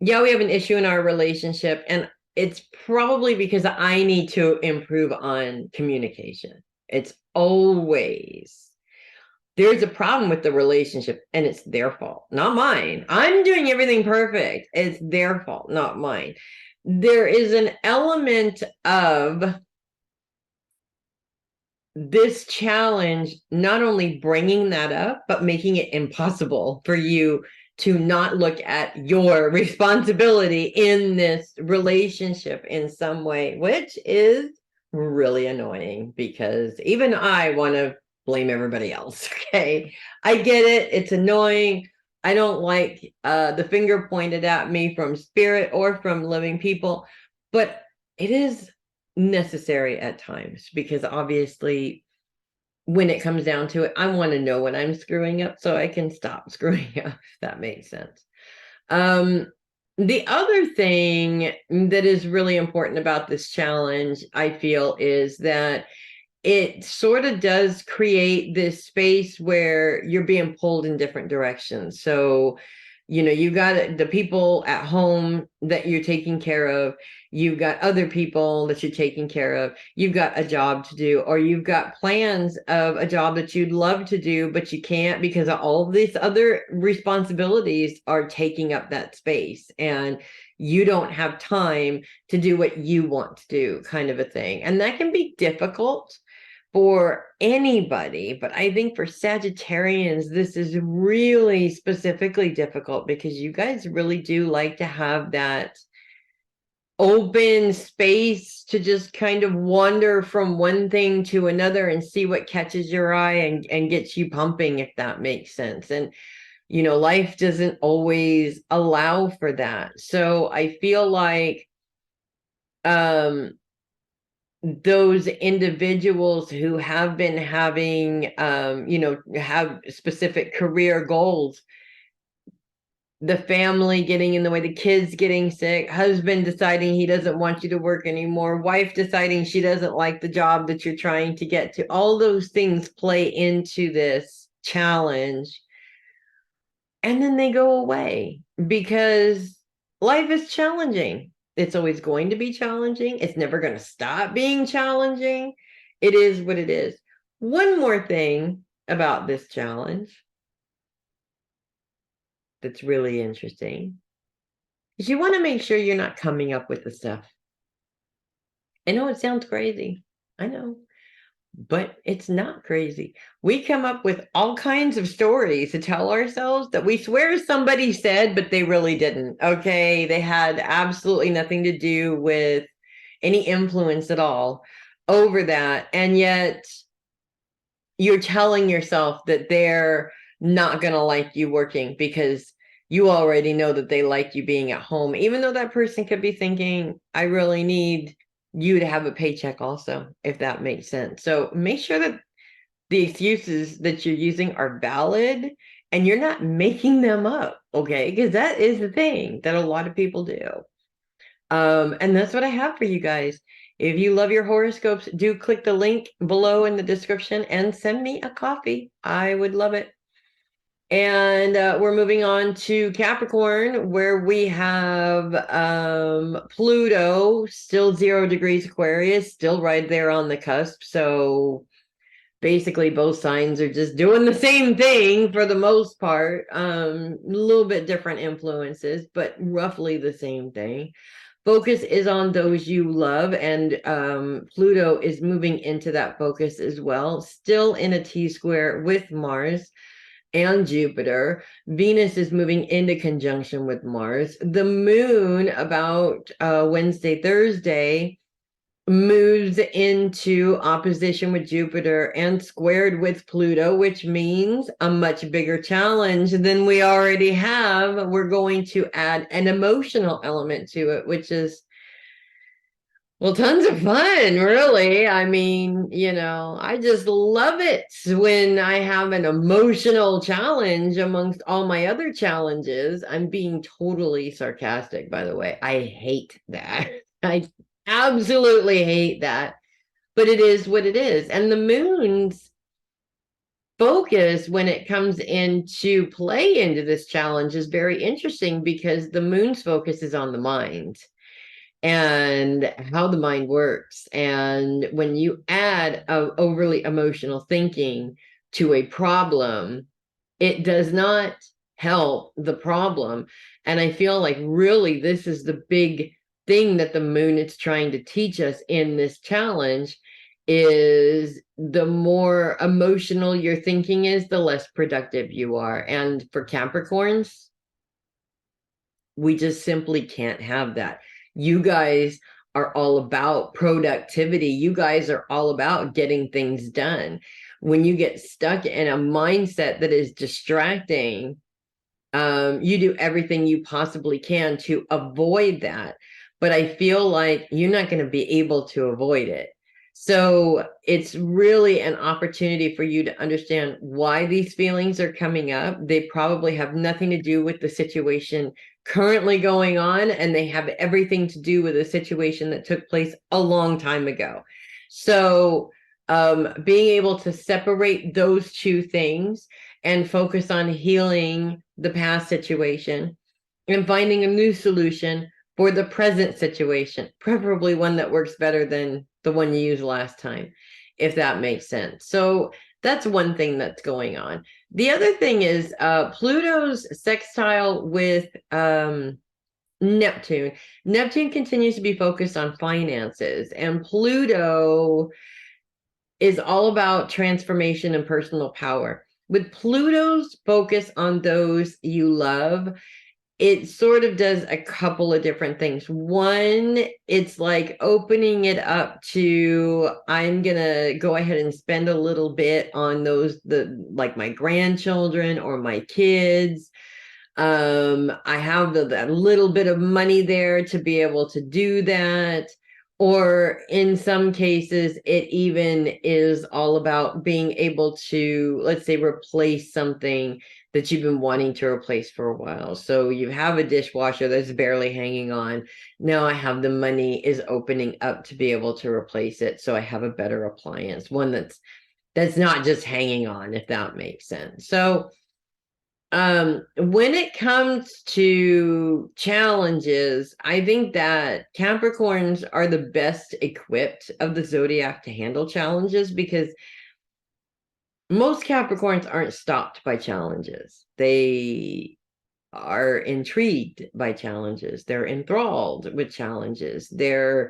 yeah, we have an issue in our relationship, and it's probably because I need to improve on communication. It's always, there's a problem with the relationship and it's their fault, not mine. I'm doing everything perfect. It's their fault, not mine. There is an element of this challenge not only bringing that up, but making it impossible for you to not look at your responsibility in this relationship in some way, which is really annoying because even I want to blame everybody else. Okay. I get it. It's annoying. I don't like the finger pointed at me from spirit or from living people, but it is necessary at times because obviously when it comes down to it, I want to know when I'm screwing up so I can stop screwing up, if that makes sense. The other thing that is really important about this challenge, I feel, is that it sort of does create this space where you're being pulled in different directions. So, you know, you got the people at home that you're taking care of. You've got other people that you're taking care of. You've got a job to do, or you've got plans of a job that you'd love to do, but you can't because of all these other responsibilities are taking up that space. And you don't have time to do what you want to do, kind of a thing. And that can be difficult for anybody, but I think for Sagittarians, this is really specifically difficult because you guys really do like to have that open space to just kind of wander from one thing to another and see what catches your eye and gets you pumping, if that makes sense. And, you know, life doesn't always allow for that. So I feel like, those individuals who have been having, you know, have specific career goals, the family getting in the way, the kids getting sick, husband deciding he doesn't want you to work anymore, wife deciding she doesn't like the job that you're trying to get to, all those things play into this challenge. And then they go away because life is challenging. It's always going to be challenging. It's never going to stop being challenging. It is what it is. One more thing about this challenge that's really interesting is you want to make sure you're not coming up with the stuff. I know it sounds crazy. I know. But it's not crazy. We come up with all kinds of stories to tell ourselves that we swear somebody said, but they really didn't. Okay. They had absolutely nothing to do with any influence at all over that. And yet you're telling yourself that they're not going to like you working because you already know that they like you being at home, even though that person could be thinking, I really need you to have a paycheck also, if that makes sense. So make sure that the excuses that you're using are valid and you're not making them up, okay? Because that is the thing that a lot of people do. And that's what I have for you guys. If you love your horoscopes, do click the link below in the description and send me a coffee. I would love it. And we're moving on to Capricorn, where we have Pluto, still 0 degrees Aquarius, still right there on the cusp. So basically both signs are just doing the same thing for the most part. A little bit different influences, but roughly the same thing. Focus is on those you love, and Pluto is moving into that focus as well, still in a T-square with Mars and Jupiter. Venus is moving into conjunction with Mars. The moon about Wednesday, Thursday moves into opposition with Jupiter and squared with Pluto, which means a much bigger challenge than we already have. We're going to add an emotional element to it, which is, well, tons of fun, really. I mean, I just love it when I have an emotional challenge amongst all my other challenges. I'm being totally sarcastic, by the way. I hate that. I absolutely hate that, but it is what it is. And the moon's focus when it comes into play into this challenge is very interesting because the moon's focus is on the mind and how the mind works. And when you add overly emotional thinking to a problem, it does not help the problem. And I feel like really this is the big thing that the moon is trying to teach us in this challenge is the more emotional your thinking is, the less productive you are. And for Capricorns, we just simply can't have that. You guys are all about productivity. You guys are all about getting things done. When you get stuck in a mindset that is distracting, you do everything you possibly can to avoid that. But I feel like you're not going to be able to avoid it. So it's really an opportunity for you to understand why these feelings are coming up. They probably have nothing to do with the situation currently going on, and they have everything to do with a situation that took place a long time ago. So being able to separate those two things and focus on healing the past situation and finding a new solution for the present situation, preferably one that works better than the one you used last time, if that makes sense. So that's one thing that's going on. The other thing is Pluto's sextile with Neptune. Neptune continues to be focused on finances, and Pluto is all about transformation and personal power. With Pluto's focus on those you love, it sort of does a couple of different things. One, it's like opening it up to, I'm gonna go ahead and spend a little bit on those, like my grandchildren or my kids. I have that little bit of money there to be able to do that. Or in some cases, it even is all about being able to, let's say, replace something that you've been wanting to replace for a while. So you have a dishwasher that's barely hanging on. Now I have the money is opening up to be able to replace it. So I have a better appliance, one that's not just hanging on, if that makes sense. So when it comes to challenges, I think that Capricorns are the best equipped of the zodiac to handle challenges because most Capricorns aren't stopped by challenges. They are intrigued by challenges. They're enthralled with challenges. They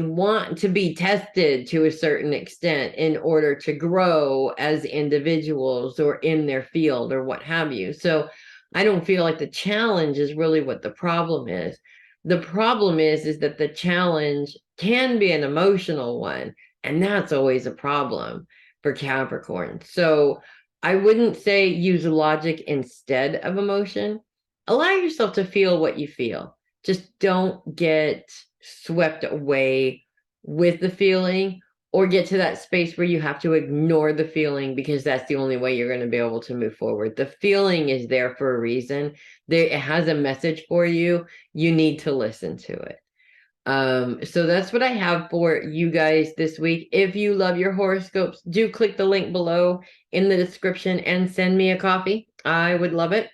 want to be tested to a certain extent in order to grow as individuals or in their field or what have you. So I don't feel like the challenge is really what the problem is. The problem is that the challenge can be an emotional one, and that's always a problem for Capricorn. So I wouldn't say use logic instead of emotion. Allow yourself to feel what you feel. Just don't get swept away with the feeling or get to that space where you have to ignore the feeling, because that's the only way you're going to be able to move forward. The feeling is there for a reason. It has a message for you. You need to listen to it. So that's what I have for you guys this week. If you love your horoscopes, do click the link below in the description and send me a coffee. I would love it.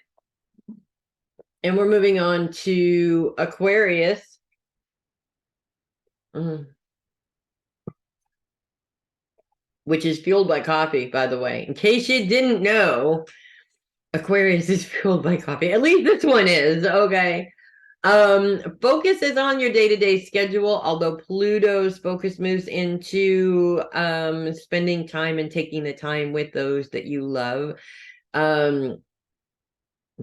And we're moving on to Aquarius. Which is fueled by coffee, by the way. In case you didn't know, Aquarius is fueled by coffee. At least this one is, okay. Focus is on your day-to-day schedule, although Pluto's focus moves into spending time and taking the time with those that you love. For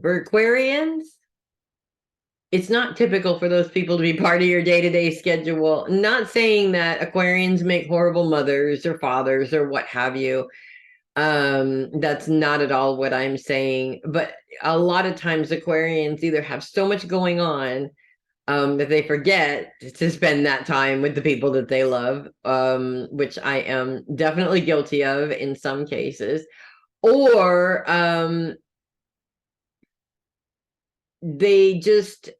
Aquarians, it's not typical for those people to be part of your day-to-day schedule. Not saying that Aquarians make horrible mothers or fathers or what have you. That's not at all what I'm saying. But a lot of times Aquarians either have so much going on that they forget to spend that time with the people that they love, which I am definitely guilty of in some cases. Or they just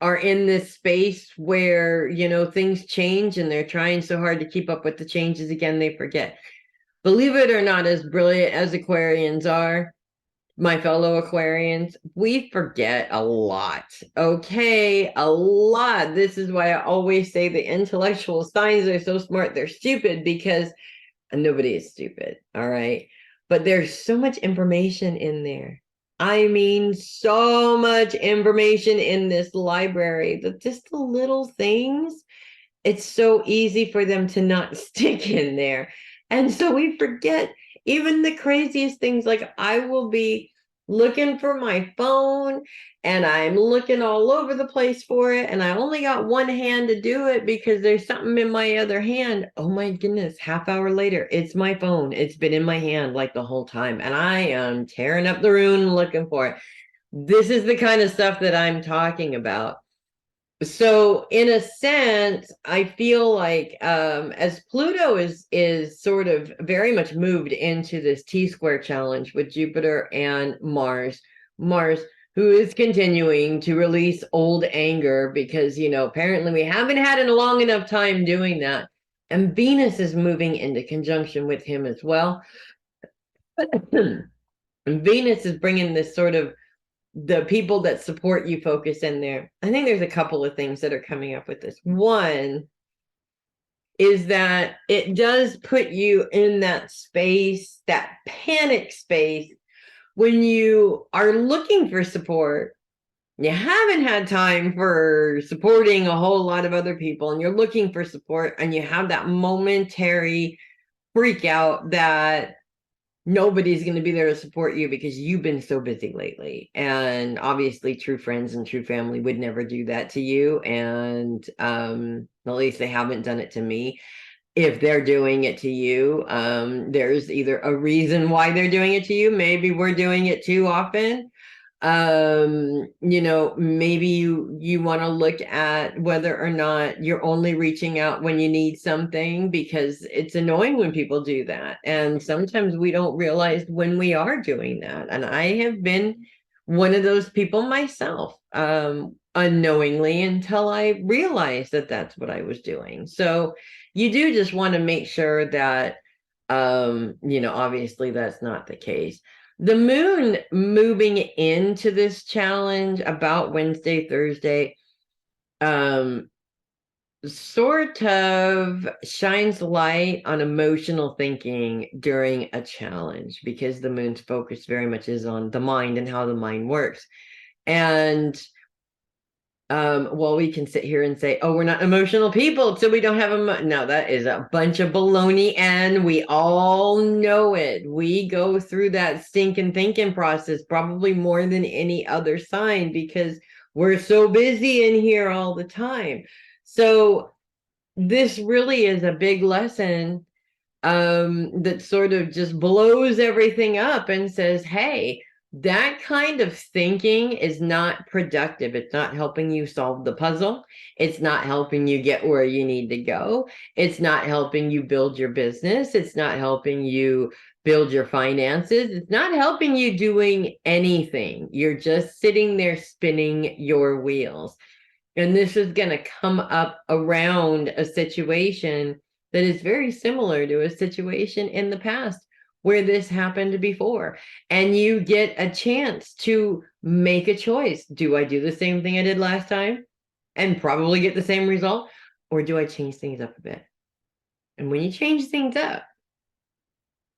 are in this space where, things change and they're trying so hard to keep up with the changes again, they forget. Believe it or not, as brilliant as Aquarians are, my fellow Aquarians, we forget a lot. Okay, a lot. This is why I always say the intellectual signs are so smart. They're stupid because nobody is stupid, all right? But there's so much information in there. I mean, so much information in this library that just the little things, it's so easy for them to not stick in there. And so we forget even the craziest things. Like I will be looking for my phone and I'm looking all over the place for it. And I only got one hand to do it because there's something in my other hand. Oh my goodness, half hour later, it's my phone. It's been in my hand like the whole time. And I am tearing up the room looking for it. This is the kind of stuff that I'm talking about. So in a sense, I feel like as Pluto is sort of very much moved into this T-square challenge with Jupiter and Mars, who is continuing to release old anger because, apparently we haven't had a long enough time doing that. And Venus is moving into conjunction with him as well. And Venus is bringing this sort of the people that support you focus in there. I think there's a couple of things that are coming up with this. One is that it does put you in that space, that panic space, when you are looking for support. You haven't had time for supporting a whole lot of other people, and you're looking for support, and you have that momentary freak out that nobody's going to be there to support you because you've been so busy lately. And obviously true friends and true family would never do that to you. And at least they haven't done it to me. If they're doing it to you, there's either a reason why they're doing it to you. Maybe we're doing it too often. Maybe you want to look at whether or not you're only reaching out when you need something, because it's annoying when people do that, and sometimes we don't realize when we are doing that. And I have been one of those people myself, unknowingly, until I realized that that's what I was doing. So you do just want to make sure that obviously that's not the case. The moon moving into this challenge about Wednesday, Thursday, sort of shines light on emotional thinking during a challenge, because the moon's focus very much is on the mind and how the mind works. And we can sit here and say, oh, we're not emotional people, so we don't have no, that is a bunch of baloney, and we all know it. We go through that stinking thinking process probably more than any other sign, because we're so busy in here all the time. So this really is a big lesson that sort of just blows everything up and says, hey, that kind of thinking is not productive. It's not helping you solve the puzzle. It's not helping you get where you need to go. It's not helping you build your business. It's not helping you build your finances. It's not helping you doing anything. You're just sitting there spinning your wheels. And this is going to come up around a situation that is very similar to a situation in the past where this happened before. And you get a chance to make a choice. Do I do the same thing I did last time and probably get the same result? Or do I change things up a bit? And when you change things up,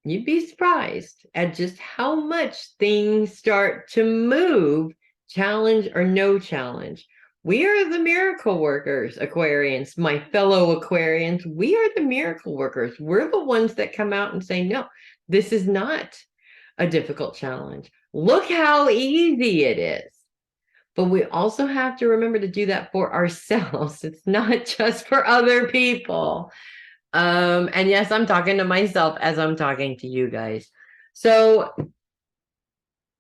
you'd be surprised at just how much things start to move, challenge or no challenge. We are the miracle workers, Aquarians, my fellow Aquarians. We are the miracle workers. We're the ones that come out and say, no, this is not a difficult challenge. Look how easy it is. But we also have to remember to do that for ourselves. It's not just for other people. And yes, I'm talking to myself as I'm talking to you guys. So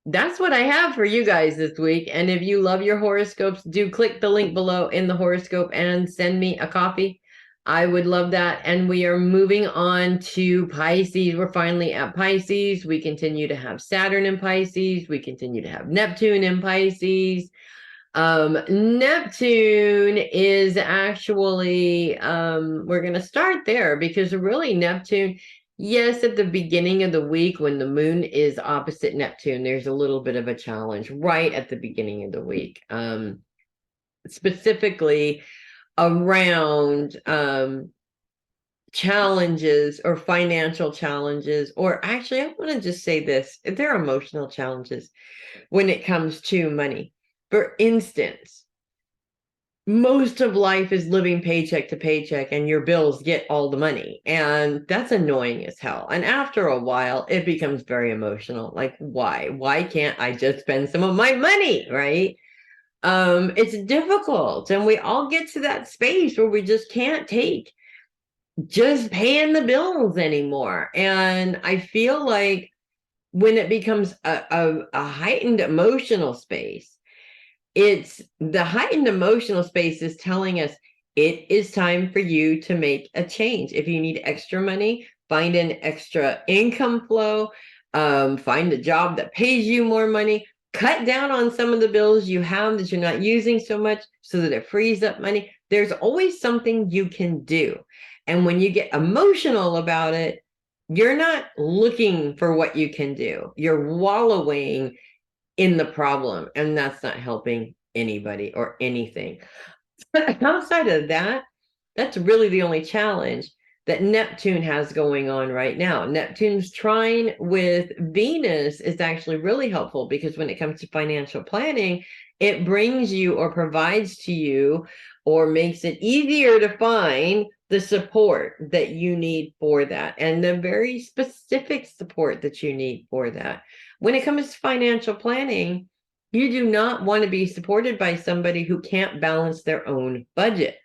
that's what I have for you guys this week. And if you love your horoscopes, do click the link below in the horoscope and send me a copy. I would love that. And we are moving on to Pisces. We're finally at Pisces. We continue to have Saturn in Pisces. We continue to have Neptune in Pisces. Neptune is actually, we're going to start there because really Neptune, yes, at the beginning of the week when the moon is opposite Neptune, there's a little bit of a challenge right at the beginning of the week. Specifically around challenges or financial challenges, or actually, I want to just say this, there are emotional challenges when it comes to money. For instance, most of life is living paycheck to paycheck and your bills get all the money. And that's annoying as hell. And after a while, it becomes very emotional. Like, why? Why can't I just spend some of my money? Right? It's difficult. And we all get to that space where we just can't take just paying the bills anymore. And I feel like when it becomes a heightened emotional space, it's the heightened emotional space is telling us it is time for you to make a change. If you need extra money, find an extra income flow, find a job that pays you more money, cut down on some of the bills you have that you're not using so much so that it frees up money. There's always something you can do. And when you get emotional about it, you're not looking for what you can do. You're wallowing in the problem, and that's not helping anybody or anything. But outside of that, that's really the only challenge that Neptune has going on right now. Neptune's trine with Venus is actually really helpful because when it comes to financial planning, it brings you or provides to you or makes it easier to find the support that you need for that and the very specific support that you need for that. When it comes to financial planning, you do not want to be supported by somebody who can't balance their own budget,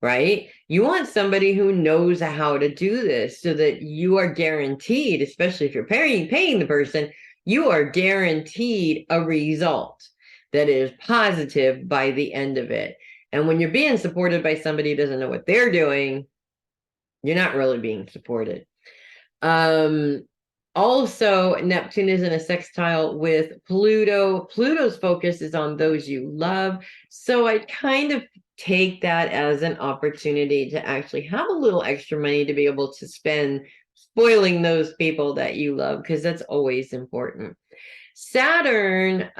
right? You want somebody who knows how to do this so that you are guaranteed, especially if you're paying the person, you are guaranteed a result that is positive by the end of it. And when you're being supported by somebody who doesn't know what they're doing, you're not really being supported. Also, Neptune is in a sextile with Pluto. Pluto's focus is on those you love. So I kind of take that as an opportunity to actually have a little extra money to be able to spend spoiling those people that you love, because that's always important. Saturn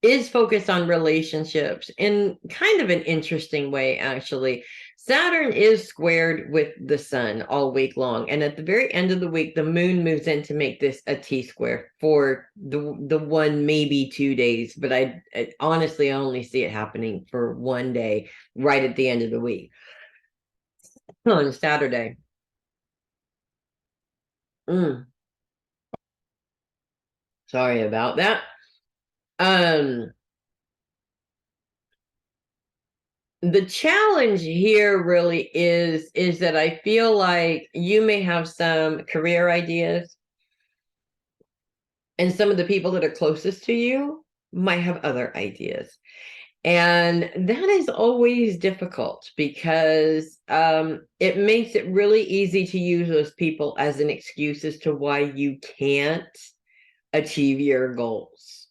is focused on relationships in kind of an interesting way, actually. Saturn is squared with the sun all week long. And at the very end of the week, the moon moves in to make this a T-square for the 1, maybe 2 days. But I honestly only see it happening for 1 day right at the end of the week on Saturday. Sorry about that. The challenge here really is that I feel like you may have some career ideas, and some of the people that are closest to you might have other ideas. And that is always difficult because it makes it really easy to use those people as an excuse as to why you can't achieve your goals.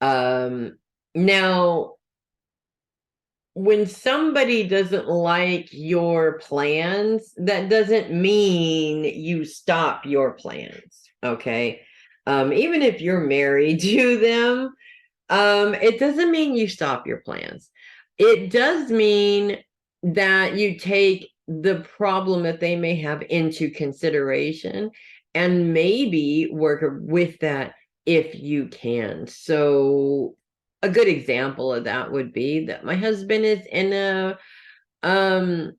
Now, when somebody doesn't like your plans, that doesn't mean you stop your plans. Okay. Even if you're married to them, it doesn't mean you stop your plans. It does mean that you take the problem that they may have into consideration and maybe work with that if you can. So a good example of that would be that my husband is in um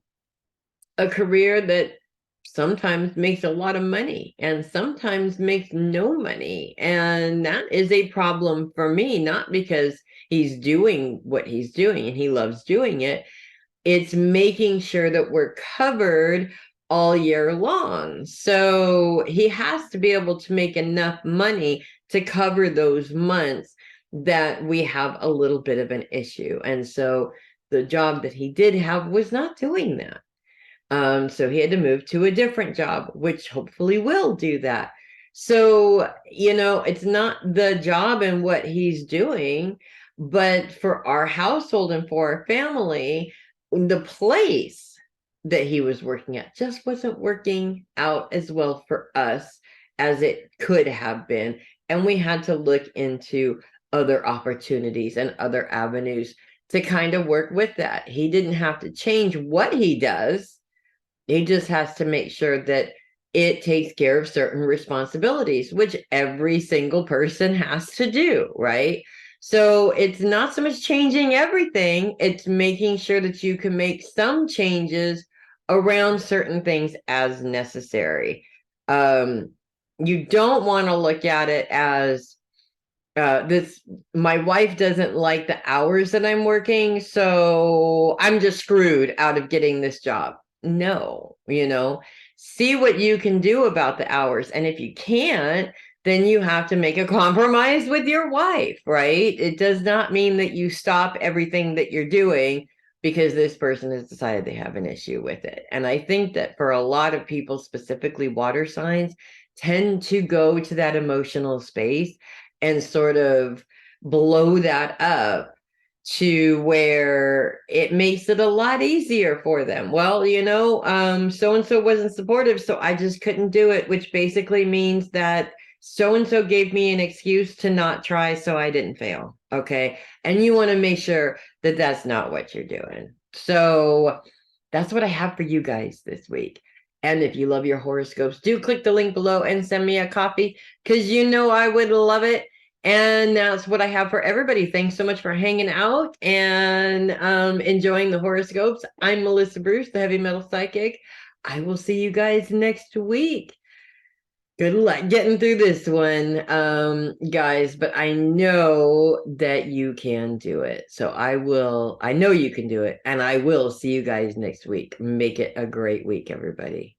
a career that sometimes makes a lot of money and sometimes makes no money. And that is a problem for me, not because he's doing what he's doing and he loves doing it. It's making sure that we're covered all year long. So he has to be able to make enough money to cover those months that we have a little bit of an issue. And so the job that he did have was not doing that. So he had to move to a different job, which hopefully will do that. So, it's not the job and what he's doing, but for our household and for our family, the place that he was working at just wasn't working out as well for us as it could have been. And we had to look into other opportunities and other avenues to kind of work with that. He didn't have to change what he does. He just has to make sure that it takes care of certain responsibilities, which every single person has to do, right? So it's not so much changing everything, it's making sure that you can make some changes around certain things as necessary. You don't want to look at it as this, my wife doesn't like the hours that I'm working, so I'm just screwed out of getting this job. No, see what you can do about the hours. And if you can't, then you have to make a compromise with your wife, right? It does not mean that you stop everything that you're doing because this person has decided they have an issue with it. And I think that for a lot of people, specifically water signs, tend to go to that emotional space and sort of blow that up to where it makes it a lot easier for them. Well, so and so wasn't supportive, so I just couldn't do it, which basically means that so and so gave me an excuse to not try, so I didn't fail. Okay. And you want to make sure that that's not what you're doing. So that's what I have for you guys this week. And if you love your horoscopes, do click the link below and send me a copy because I would love it. And that's what I have for everybody. Thanks so much for hanging out and enjoying the horoscopes. I'm Melissa Bruce, the Heavy Metal Psychic. I will see you guys next week. Good luck getting through this one, guys, but I know that you can do it. So I know you can do it, and I will see you guys next week. Make it a great week, everybody.